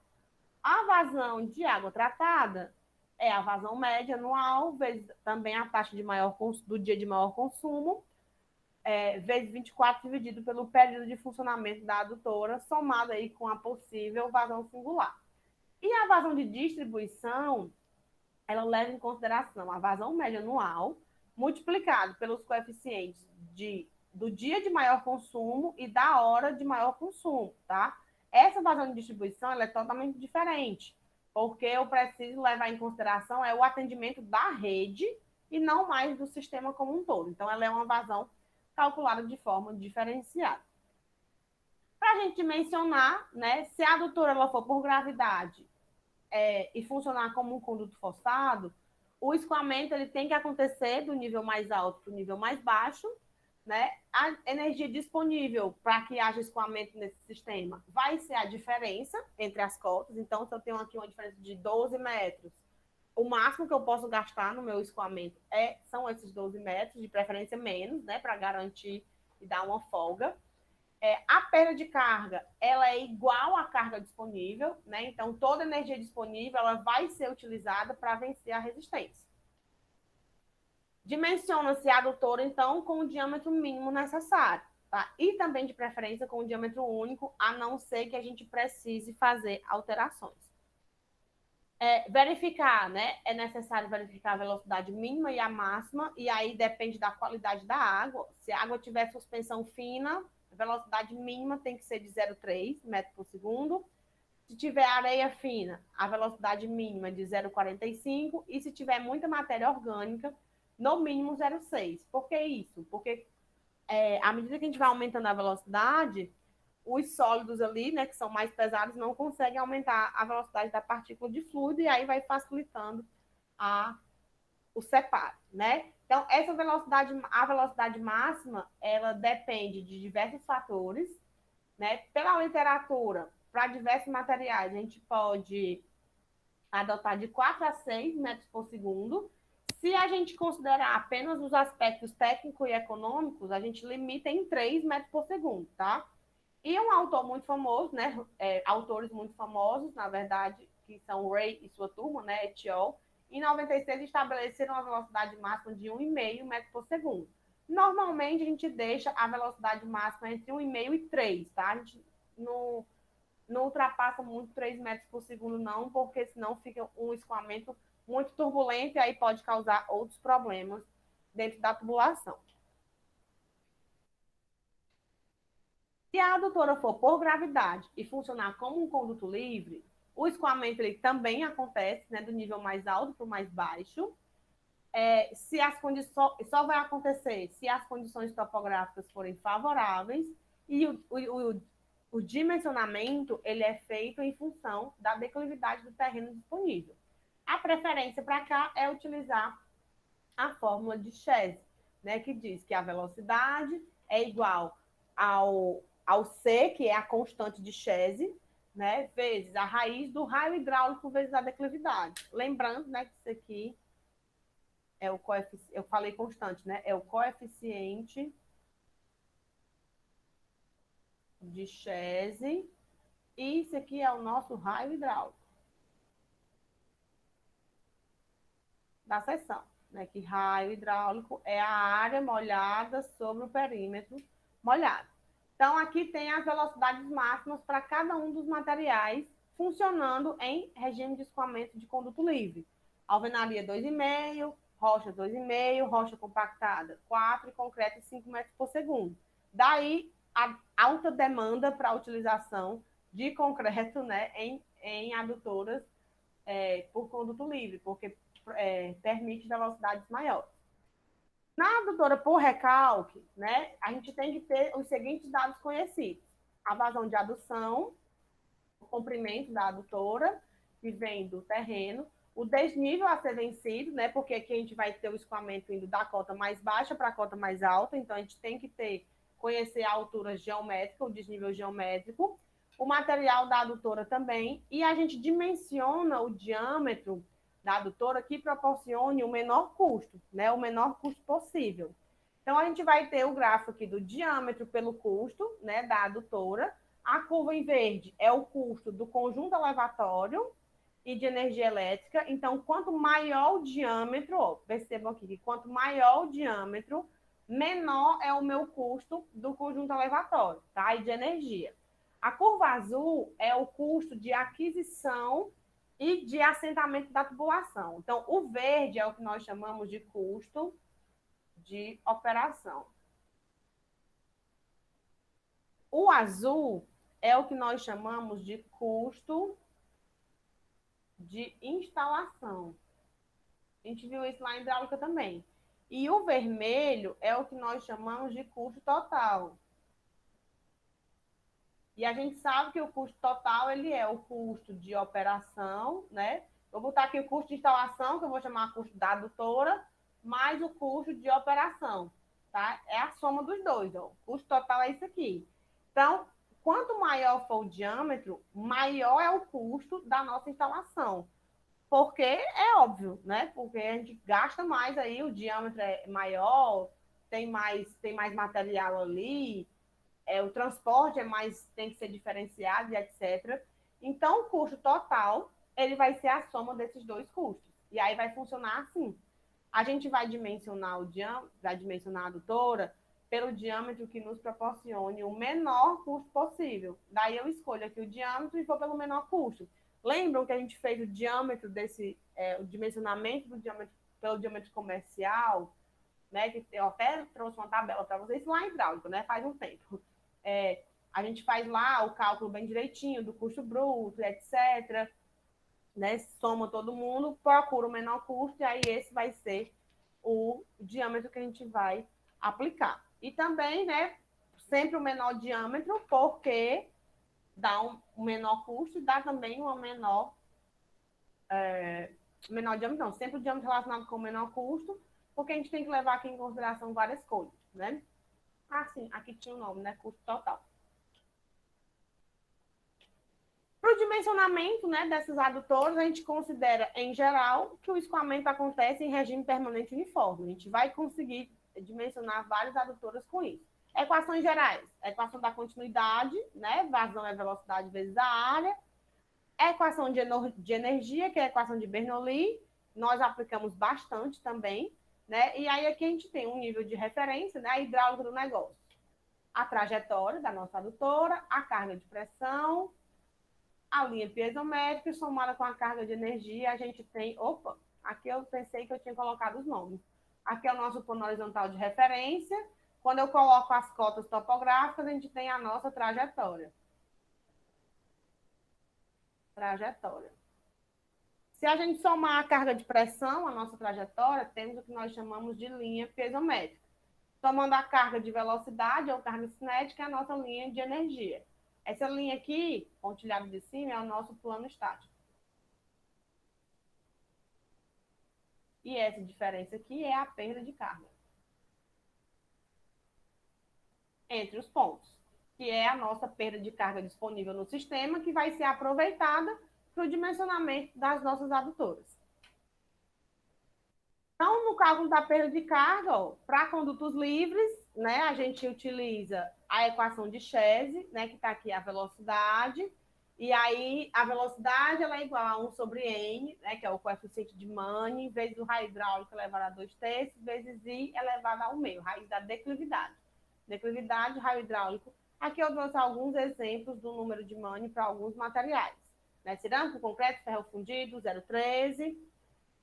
A vazão de água tratada é a vazão média anual, vezes também a taxa de do dia de maior consumo, vezes 24 dividido pelo período de funcionamento da adutora, somado aí com a possível vazão singular. E a vazão de distribuição, ela leva em consideração a vazão média anual, multiplicado pelos coeficientes do dia de maior consumo e da hora de maior consumo, tá? Essa vazão de distribuição, ela é totalmente diferente, porque eu preciso levar em consideração o atendimento da rede e não mais do sistema como um todo. Então, ela é uma vazão calculada de forma diferenciada. Para a gente mencionar, né, se a adutora ela for por gravidade e funcionar como um conduto forçado, o escoamento ele tem que acontecer do nível mais alto para o nível mais baixo, né? A energia disponível para que haja escoamento nesse sistema vai ser a diferença entre as cotas. Então, se eu tenho aqui uma diferença de 12 metros, o máximo que eu posso gastar no meu escoamento são esses 12 metros, de preferência menos, né, para garantir e dar uma folga. A perda de carga, ela é igual à carga disponível, né? Então, toda energia disponível, ela vai ser utilizada para vencer a resistência. Dimensiona-se a adutora, então, com o diâmetro mínimo necessário, tá? E também, de preferência, com o diâmetro único, a não ser que a gente precise fazer alterações. Verificar, né? É necessário verificar a velocidade mínima e a máxima, e aí depende da qualidade da água. Se a água tiver suspensão fina, a velocidade mínima tem que ser de 0,3 metros por segundo. Se tiver areia fina, a velocidade mínima é de 0,45, e se tiver muita matéria orgânica, no mínimo 0,6. Por que isso? Porque à medida que a gente vai aumentando a velocidade, os sólidos ali, né, que são mais pesados, não conseguem aumentar a velocidade da partícula de fluido e aí vai facilitando o separo, né? Então, essa velocidade, a velocidade máxima, ela depende de diversos fatores, né? Pela literatura, para diversos materiais, a gente pode adotar de 4 a 6 metros por segundo. Se a gente considerar apenas os aspectos técnicos e econômicos, a gente limita em 3 metros por segundo, tá? E um autor muito famoso, né? Autores muito famosos, na verdade, que são Ray e sua turma, né? Et al., em 96 estabeleceram a velocidade máxima de 1,5 metro por segundo. Normalmente, a gente deixa a velocidade máxima entre 1,5 e 3, tá? A gente não ultrapassa muito 3 metros por segundo, não, porque senão fica um escoamento muito turbulento e aí pode causar outros problemas dentro da tubulação. Se a adutora for por gravidade e funcionar como um conduto livre, o escoamento ele também acontece, né, do nível mais alto para o mais baixo. Se as condições, só vai acontecer se as condições topográficas forem favoráveis e o dimensionamento ele é feito em função da declividade do terreno disponível. A preferência para cá é utilizar a fórmula de Chese, né, que diz que a velocidade é igual ao C, que é a constante de Chese, né, vezes a raiz do raio hidráulico vezes a declividade. Lembrando, né, que isso aqui é o coeficiente, eu falei constante, né, é o coeficiente de Chese, e isso aqui é o nosso raio hidráulico da seção, né, que raio hidráulico é a área molhada sobre o perímetro molhado. Então, aqui tem as velocidades máximas para cada um dos materiais funcionando em regime de escoamento de conduto livre. Alvenaria 2,5, rocha 2,5, rocha compactada 4 e concreto 5 metros por segundo. Daí, a alta demanda para a utilização de concreto, né, em adutoras por conduto livre, porque permite velocidades maiores. Na adutora por recalque, né, a gente tem que ter os seguintes dados conhecidos: a vazão de adução, o comprimento da adutora, que vem do terreno, o desnível a ser vencido, né, porque aqui a gente vai ter o escoamento indo da cota mais baixa para a cota mais alta, então a gente tem que conhecer a altura geométrica, o desnível geométrico, o material da adutora também, e a gente dimensiona o diâmetro da adutora que proporcione o menor custo, né, o menor custo possível. Então, a gente vai ter o gráfico aqui do diâmetro pelo custo, né, da adutora. A curva em verde é o custo do conjunto elevatório e de energia elétrica. Então, quanto maior o diâmetro, percebam aqui que quanto maior o diâmetro, menor é o meu custo do conjunto elevatório, tá? E de energia. A curva azul é o custo de aquisição e de assentamento da tubulação. Então, o verde é o que nós chamamos de custo de operação. O azul é o que nós chamamos de custo de instalação. A gente viu isso lá em hidráulica também. E o vermelho é o que nós chamamos de custo total. E a gente sabe que o custo total ele é o custo de operação, né? Vou botar aqui o custo de instalação, que eu vou chamar custo da adutora, mais o custo de operação, tá? É a soma dos dois, ó. O custo total é isso aqui. Então, quanto maior for o diâmetro, maior é o custo da nossa instalação. Porque é óbvio, né? Porque a gente gasta mais aí, o diâmetro é maior, tem mais material ali, o transporte tem que ser diferenciado e etc. Então, o custo total, ele vai ser a soma desses dois custos. E aí vai funcionar assim. A gente vai dimensionar vai dimensionar a adutora pelo diâmetro que nos proporcione o menor custo possível. Daí eu escolho aqui o diâmetro e vou pelo menor custo. Lembram que a gente fez o diâmetro o dimensionamento do diâmetro pelo diâmetro comercial, né? Que eu até trouxe uma tabela para vocês lá em hidráulico, né? Faz um tempo. A gente faz lá o cálculo bem direitinho do custo bruto, etc. Né? Soma todo mundo, procura o menor custo, e aí esse vai ser o diâmetro que a gente vai aplicar. E também, né, sempre o menor diâmetro, porque dá um menor custo e dá também uma menor diâmetro, não, sempre o diâmetro relacionado com o menor custo, porque a gente tem que levar aqui em consideração várias coisas, né? Ah, sim, aqui tinha o nome, né? Custo total. Para o dimensionamento, né, desses adutores, a gente considera, em geral, que o escoamento acontece em regime permanente uniforme. A gente vai conseguir dimensionar vários adutores com isso. Equações gerais. Equação da continuidade, né? Vazão é velocidade vezes a área. Equação de energia, que é a equação de Bernoulli. Nós aplicamos bastante também, né? E aí aqui a gente tem um nível de referência, né? A hidráulica do negócio. A trajetória da nossa adutora, a carga de pressão, a linha piezométrica somada com a carga de energia, a gente tem... Opa, aqui eu pensei que eu tinha colocado os nomes. Aqui é o nosso plano horizontal de referência. Quando eu coloco as cotas topográficas, a gente tem a nossa trajetória. Trajetória. Se a gente somar a carga de pressão, a nossa trajetória, temos o que nós chamamos de linha piezométrica. Somando a carga de velocidade ou carga cinética, é a nossa linha de energia. Essa linha aqui, pontilhado de cima, é o nosso plano estático. E essa diferença aqui é a perda de carga entre os pontos, que é a nossa perda de carga disponível no sistema, que vai ser aproveitada para o dimensionamento das nossas adutoras. Então, no cálculo da perda de carga, para condutos livres, né, a gente utiliza a equação de Chese, né, que está aqui a velocidade, e aí a velocidade ela é igual a 1 sobre n, né, que é o coeficiente de Manning, vezes o raio hidráulico elevado a 2/3, vezes i elevado ao meio, raiz da declividade. Declividade, raio hidráulico. Aqui eu trouxe alguns exemplos do número de Manning para alguns materiais. Né, cerâmico, concreto, ferro fundido, 0,13,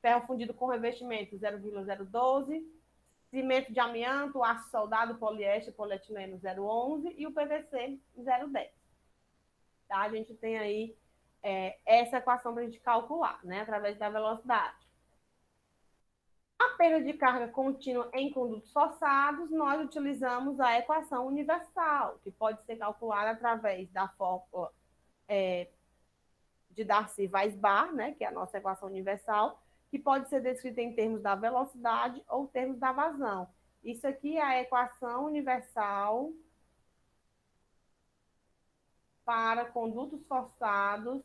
ferro fundido com revestimento 0,012, cimento de amianto, aço soldado, poliéster, polietileno 0,11 e o PVC 0,10. Tá? A gente tem aí essa equação para a gente calcular, né, através da velocidade. A perda de carga contínua em condutos forçados, nós utilizamos a equação universal, que pode ser calculada através da fórmula de Darcy-Weisbach, né, que é a nossa equação universal, que pode ser descrita em termos da velocidade ou termos da vazão. Isso aqui é a equação universal para condutos forçados,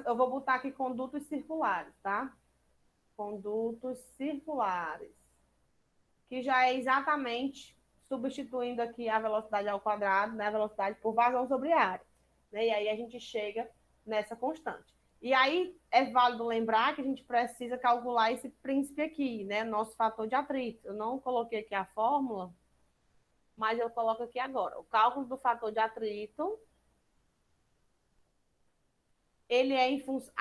eu vou botar aqui condutos circulares, tá? Condutos circulares, que já é exatamente substituindo aqui a velocidade ao quadrado, né, a velocidade por vazão sobre área. Né? E aí a gente chega nessa constante. E aí é válido lembrar que a gente precisa calcular esse príncipe aqui, né? Nosso fator de atrito. Eu não coloquei aqui a fórmula, mas eu coloco aqui agora. O cálculo do fator de atrito, ele é em função,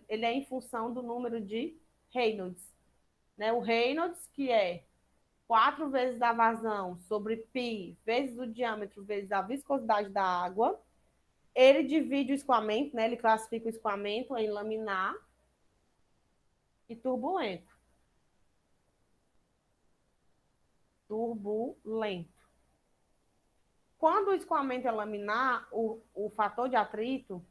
ele é em função do número de Reynolds. Né? O Reynolds, que é 4 vezes a vazão sobre π vezes o diâmetro vezes a viscosidade da água. Ele divide o escoamento, né? Ele classifica o escoamento em laminar e turbulento. Turbulento. Quando o escoamento é laminar, o fator de atrito,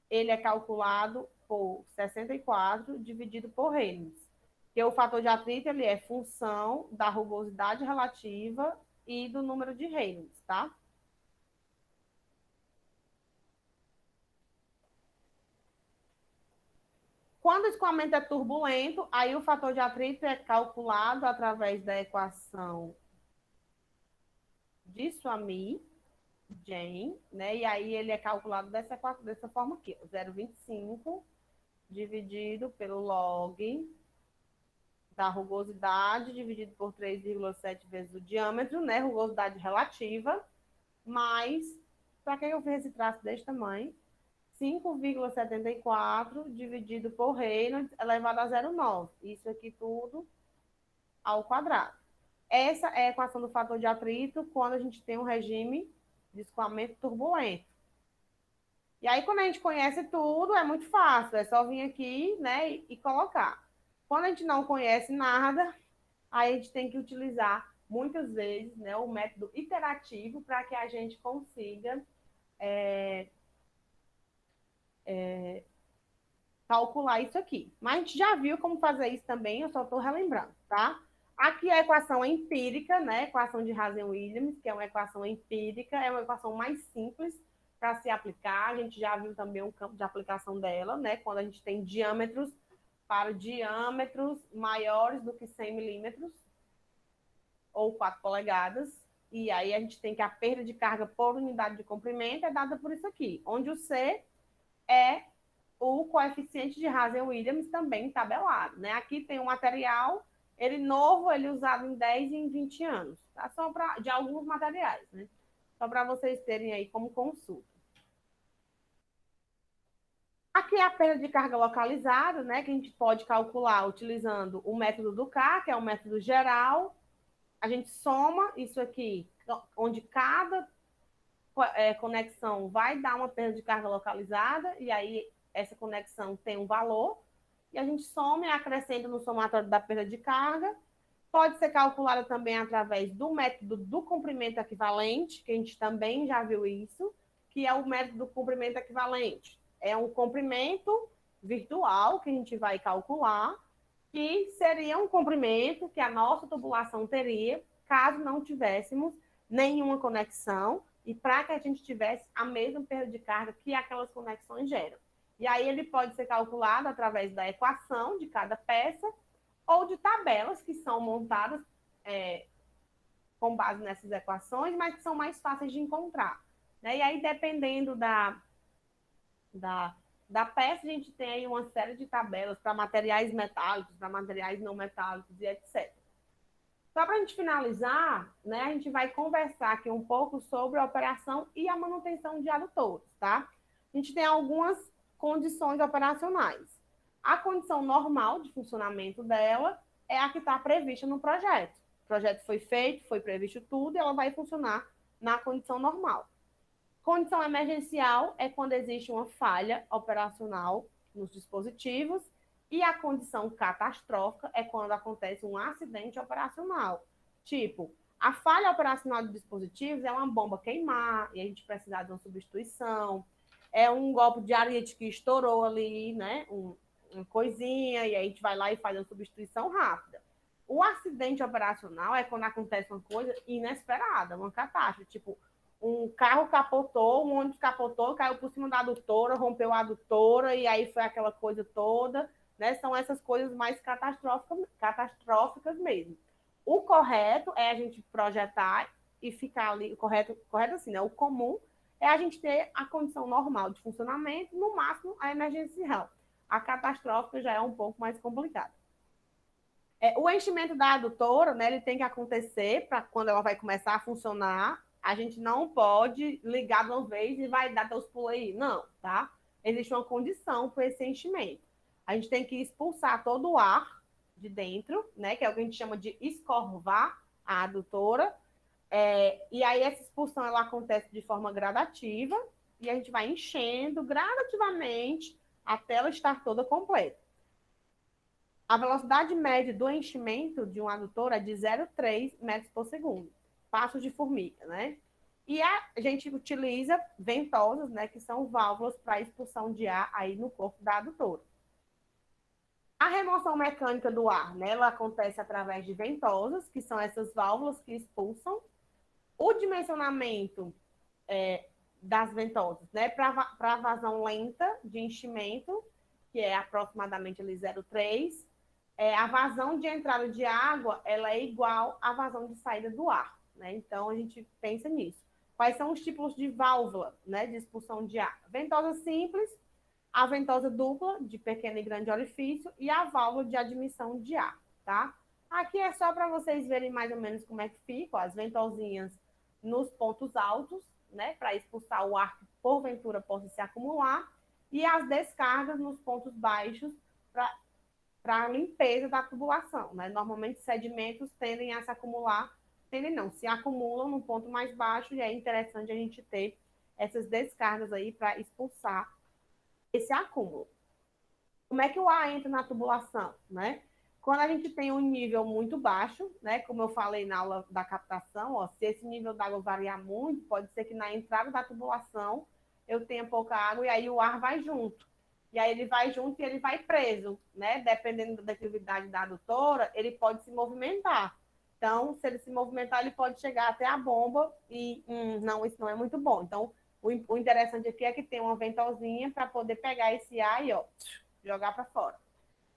ele é calculado por 64 dividido por Reynolds. Porque o fator de atrito ele é função da rugosidade relativa e do número de Reynolds, tá? Quando o escoamento é turbulento, aí o fator de atrito é calculado através da equação de Swamy, Jane, né? E aí ele é calculado dessa forma aqui, 0,25 dividido pelo log da rugosidade, dividido por 3,7 vezes o diâmetro, né? Rugosidade relativa, mais, para que eu fiz esse traço desse tamanho? 5,74 dividido por Reynolds elevado a 0,9. Isso aqui tudo ao quadrado. Essa é a equação do fator de atrito quando a gente tem um regime de escoamento turbulento. E aí, quando a gente conhece tudo, é muito fácil. É só vir aqui, né, e colocar. Quando a gente não conhece nada, aí a gente tem que utilizar muitas vezes, né, o método iterativo para que a gente consiga calcular isso aqui. Mas a gente já viu como fazer isso também, eu só estou relembrando, tá? Aqui a equação é empírica, né? Equação de Hazen-Williams, que é uma equação empírica, é uma equação mais simples para se aplicar. A gente já viu também um campo de aplicação dela, né? Quando a gente tem diâmetros para diâmetros maiores do que 100 milímetros ou 4 polegadas. E aí a gente tem que a perda de carga por unidade de comprimento é dada por isso aqui, onde o C é o coeficiente de Hazen-Williams também tabelado, né? Aqui tem um material, ele novo, ele usado em 10 e em 20 anos, tá? Só para de alguns materiais, né? Só para vocês terem aí como consulta. Aqui é a perda de carga localizada, né? Que a gente pode calcular utilizando o método do K, que é o método geral. A gente soma isso aqui, onde cada conexão vai dar uma perda de carga localizada, e aí essa conexão tem um valor, e a gente soma e acrescenta no somatório da perda de carga. Pode ser calculada também através do método do comprimento equivalente, que a gente também já viu isso, que é o método do comprimento equivalente. É um comprimento virtual que a gente vai calcular, que seria um comprimento que a nossa tubulação teria caso não tivéssemos nenhuma conexão e para que a gente tivesse a mesma perda de carga que aquelas conexões geram. E aí ele pode ser calculado através da equação de cada peça ou de tabelas que são montadas com base nessas equações, mas que são mais fáceis de encontrar. Né? E aí, dependendo da peça, a gente tem aí uma série de tabelas para materiais metálicos, para materiais não metálicos e etc. Só para a gente finalizar, né, a gente vai conversar aqui um pouco sobre a operação e a manutenção de adutores, tá? A gente tem algumas condições operacionais. A condição normal de funcionamento dela é a que está prevista no projeto. O projeto foi feito, foi previsto tudo, e ela vai funcionar na condição normal. Condição emergencial é quando existe uma falha operacional nos dispositivos, e a condição catastrófica é quando acontece um acidente operacional. Tipo, a falha operacional de dispositivos é uma bomba queimar e a gente precisar de uma substituição, é um golpe de ariete que estourou ali, né? Uma coisinha, e aí a gente vai lá e faz uma substituição rápida. O acidente operacional é quando acontece uma coisa inesperada, uma catástrofe, tipo, um carro capotou, um ônibus capotou, caiu por cima da adutora, rompeu a adutora, e aí foi aquela coisa toda, né? São essas coisas mais catastróficas mesmo. O correto é a gente projetar e ficar ali, o correto assim, né? O comum é a gente ter a condição normal de funcionamento, no máximo a emergencial. A catastrófica já é um pouco mais complicada. O enchimento da adutora, né, ele tem que acontecer para quando ela vai começar a funcionar. A gente não pode ligar de uma vez e vai dar teus pulos aí. Não, tá? Existe uma condição para esse enchimento. A gente tem que expulsar todo o ar de dentro, né, que é o que a gente chama de escorvar a adutora. E aí essa expulsão ela acontece de forma gradativa e a gente vai enchendo gradativamente até ela estar toda completa. A velocidade média do enchimento de um adutor é de 0,3 metros por segundo. Passos de formiga, né? E a gente utiliza ventosas, né, que são válvulas para expulsão de ar aí no corpo da adutora. A remoção mecânica do ar, né, ela acontece através de ventosas, que são essas válvulas que expulsam. O dimensionamento das ventosas, né, para vazão lenta de enchimento, que é aproximadamente ali 0,3, a vazão de entrada de água ela é igual à vazão de saída do ar. Né? Então, a gente pensa nisso. Quais são os tipos de válvula, né, de expulsão de ar? Ventosa simples, a ventosa dupla, de pequeno e grande orifício, e a válvula de admissão de ar. Tá? Aqui é só para vocês verem mais ou menos como é que ficam as ventosinhas nos pontos altos, né, para expulsar o ar que porventura possa se acumular, e as descargas nos pontos baixos para a limpeza da tubulação. Né? Normalmente, sedimentos tendem a se acumular, se acumulam no ponto mais baixo, e é interessante a gente ter essas descargas aí para expulsar esse acúmulo. Como é que o ar entra na tubulação? Né? Quando a gente tem um nível muito baixo, né, como eu falei na aula da captação, ó, se esse nível d'água variar muito, pode ser que na entrada da tubulação eu tenha pouca água e aí o ar vai junto. E aí ele vai junto e ele vai preso, né? Dependendo da declividade da adutora, ele pode se movimentar. Então, se ele se movimentar, ele pode chegar até a bomba e não, isso não é muito bom. Então, o interessante aqui é que tem uma ventosinha para poder pegar esse ar e ó, jogar para fora,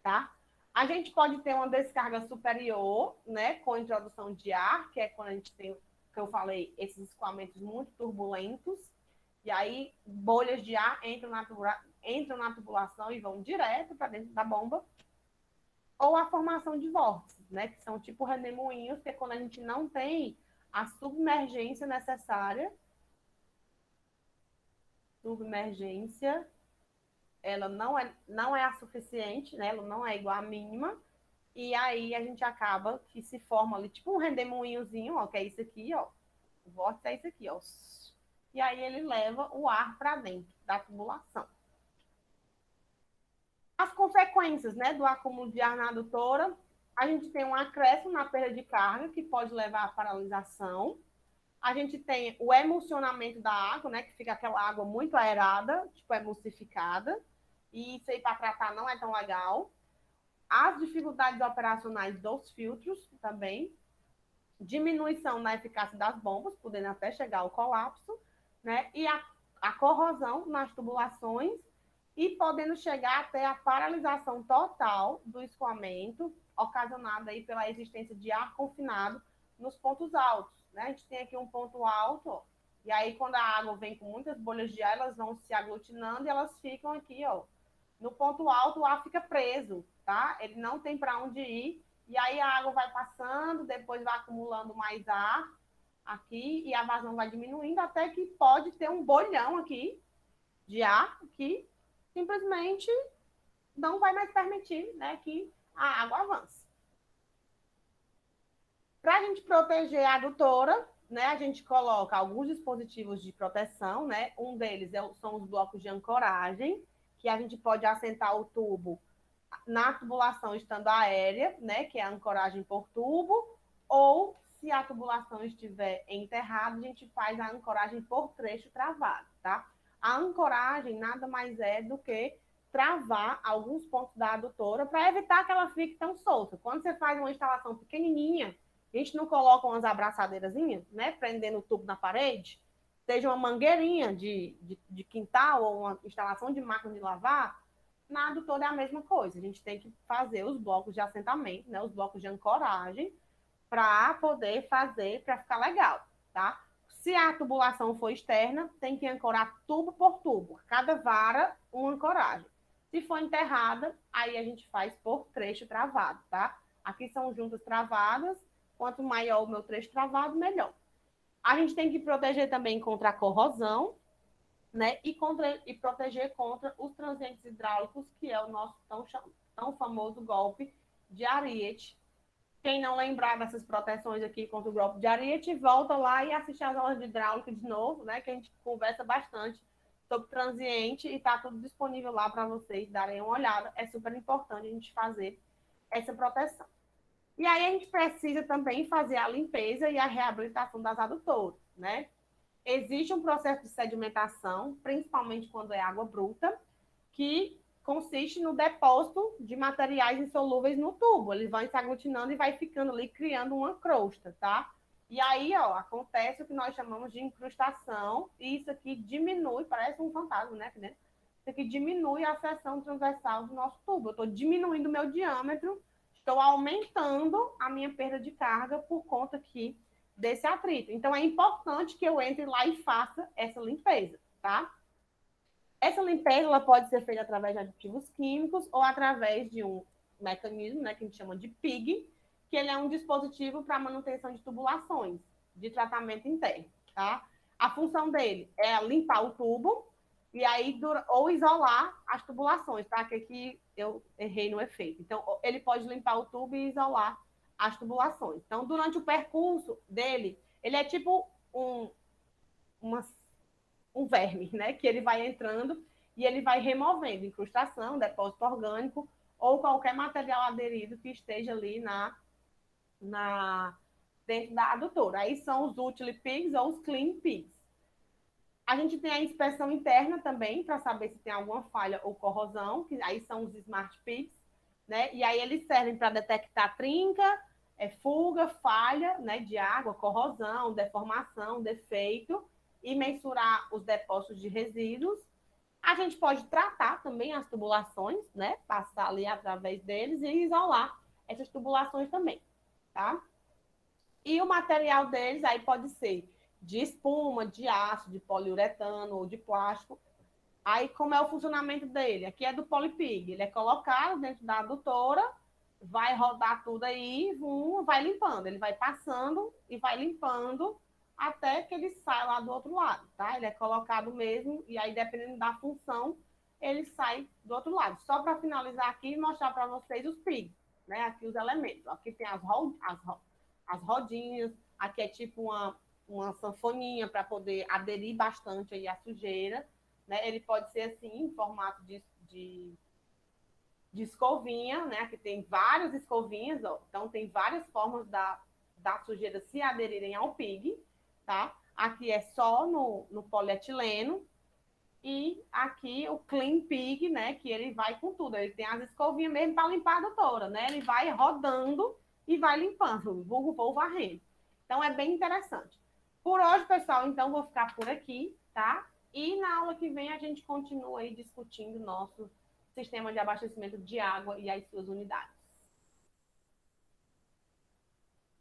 tá? A gente pode ter uma descarga superior, né, com introdução de ar, que é quando a gente tem, que eu falei, esses escoamentos muito turbulentos, e aí bolhas de ar entram na tubulação e vão direto para dentro da bomba, ou a formação de vórtices, né, que são tipo redemoinhos, que é quando a gente não tem a submergência necessária. Submergência, ela não é a suficiente, né, ela não é igual à mínima, e aí a gente acaba que se forma ali, tipo um redemoinhozinho, ó, que é isso aqui, ó. O vórtice é isso aqui, ó. E aí ele leva o ar para dentro da tubulação. As consequências, né, do acúmulo de ar na adutora, a gente tem um acréscimo na perda de carga, que pode levar à paralisação. A gente tem o emulsionamento da água, né, que fica aquela água muito aerada, tipo emulsificada. E isso aí para tratar não é tão legal. As dificuldades operacionais dos filtros também, diminuição na eficácia das bombas, podendo até chegar ao colapso, né? E a corrosão nas tubulações e podendo chegar até a paralisação total do escoamento, ocasionada aí pela existência de ar confinado nos pontos altos, né? A gente tem aqui um ponto alto, ó, e aí quando a água vem com muitas bolhas de ar, elas vão se aglutinando e elas ficam aqui, ó. No ponto alto, o ar fica preso, tá? Ele não tem para onde ir. E aí a água vai passando, depois vai acumulando mais ar aqui e a vazão vai diminuindo até que pode ter um bolhão aqui de ar que simplesmente não vai mais permitir, né, que a água avance. Para a gente proteger a adutora, né, a gente coloca alguns dispositivos de proteção, né? Um deles são os blocos de ancoragem, que a gente pode assentar o tubo na tubulação estando aérea, né, que é a ancoragem por tubo, ou se a tubulação estiver enterrada, a gente faz a ancoragem por trecho travado, tá? A ancoragem nada mais é do que travar alguns pontos da adutora para evitar que ela fique tão solta. Quando você faz uma instalação pequenininha, a gente não coloca umas abraçadeirazinhas, né, prendendo o tubo na parede, seja uma mangueirinha de quintal ou uma instalação de máquina de lavar, na adutora é a mesma coisa. A gente tem que fazer os blocos de assentamento, né, os blocos de ancoragem, para poder fazer, para ficar legal, tá? Se a tubulação for externa, tem que ancorar tubo por tubo. Cada vara, uma ancoragem. Se for enterrada, aí a gente faz por trecho travado, tá? Aqui são juntas travadas. Quanto maior o meu trecho travado, melhor. A gente tem que proteger também contra a corrosão, né? E proteger contra os transientes hidráulicos, que é o nosso tão famoso golpe de Ariete. Quem não lembrar dessas proteções aqui contra o golpe de Ariete, volta lá e assiste as aulas de hidráulica de novo, né? Que a gente conversa bastante sobre transiente e está tudo disponível lá para vocês darem uma olhada. É super importante a gente fazer essa proteção. E aí a gente precisa também fazer a limpeza e a reabilitação das adutoras, né? Existe um processo de sedimentação, principalmente quando é água bruta, que consiste no depósito de materiais insolúveis no tubo. Eles vão se aglutinando e vai ficando ali, criando uma crosta, tá? E aí, ó, acontece o que nós chamamos de incrustação, e isso aqui diminui, parece um fantasma, né? Isso aqui diminui a seção transversal do nosso tubo. Eu estou diminuindo o meu diâmetro, estou aumentando a minha perda de carga por conta aqui desse atrito. Então, é importante que eu entre lá e faça essa limpeza, tá? Essa limpeza ela pode ser feita através de aditivos químicos ou através de um mecanismo, né, que a gente chama de PIG, que ele é um dispositivo para manutenção de tubulações, de tratamento interno, tá? A função dele é limpar o tubo e aí ou isolar as tubulações, tá? Que aqui eu errei no efeito. Então, ele pode limpar o tubo e isolar as tubulações. Então, durante o percurso dele, ele é tipo um verme, né? Que ele vai entrando e ele vai removendo incrustação, depósito orgânico ou qualquer material aderido que esteja ali dentro da adutora. Aí são os Utility Pigs ou os Clean Pigs. A gente tem a inspeção interna também, para saber se tem alguma falha ou corrosão, que aí são os Smart Pigs, né? E aí eles servem para detectar trinca, fuga, falha, né, de água, corrosão, deformação, defeito, e mensurar os depósitos de resíduos. A gente pode tratar também as tubulações, né? Passar ali através deles e isolar essas tubulações também, tá? E o material deles aí pode ser de espuma, de aço, de poliuretano ou de plástico. Aí, como é o funcionamento dele? Aqui é do Polipig. Ele é colocado dentro da adutora, vai rodar tudo aí, vai limpando. Ele vai passando e vai limpando até que ele sai lá do outro lado, tá? Ele é colocado mesmo, e aí, dependendo da função, ele sai do outro lado. Só para finalizar aqui e mostrar para vocês os pigs, né? Aqui os elementos. Aqui tem as rodinhas, aqui é tipo uma sanfoninha para poder aderir bastante aí a sujeira, né? Ele pode ser assim, em formato de escovinha, né? Aqui tem várias escovinhas, ó. Então tem várias formas da sujeira se aderirem ao pig, tá? Aqui é só no polietileno, e aqui o Clean Pig, né? Que ele vai com tudo. Ele tem as escovinhas mesmo para limpar a adutora, né? Ele vai rodando e vai limpando, vou varrendo. Então é bem interessante. Por hoje, pessoal, então vou ficar por aqui, tá? E na aula que vem a gente continua aí discutindo nosso sistema de abastecimento de água e as suas unidades.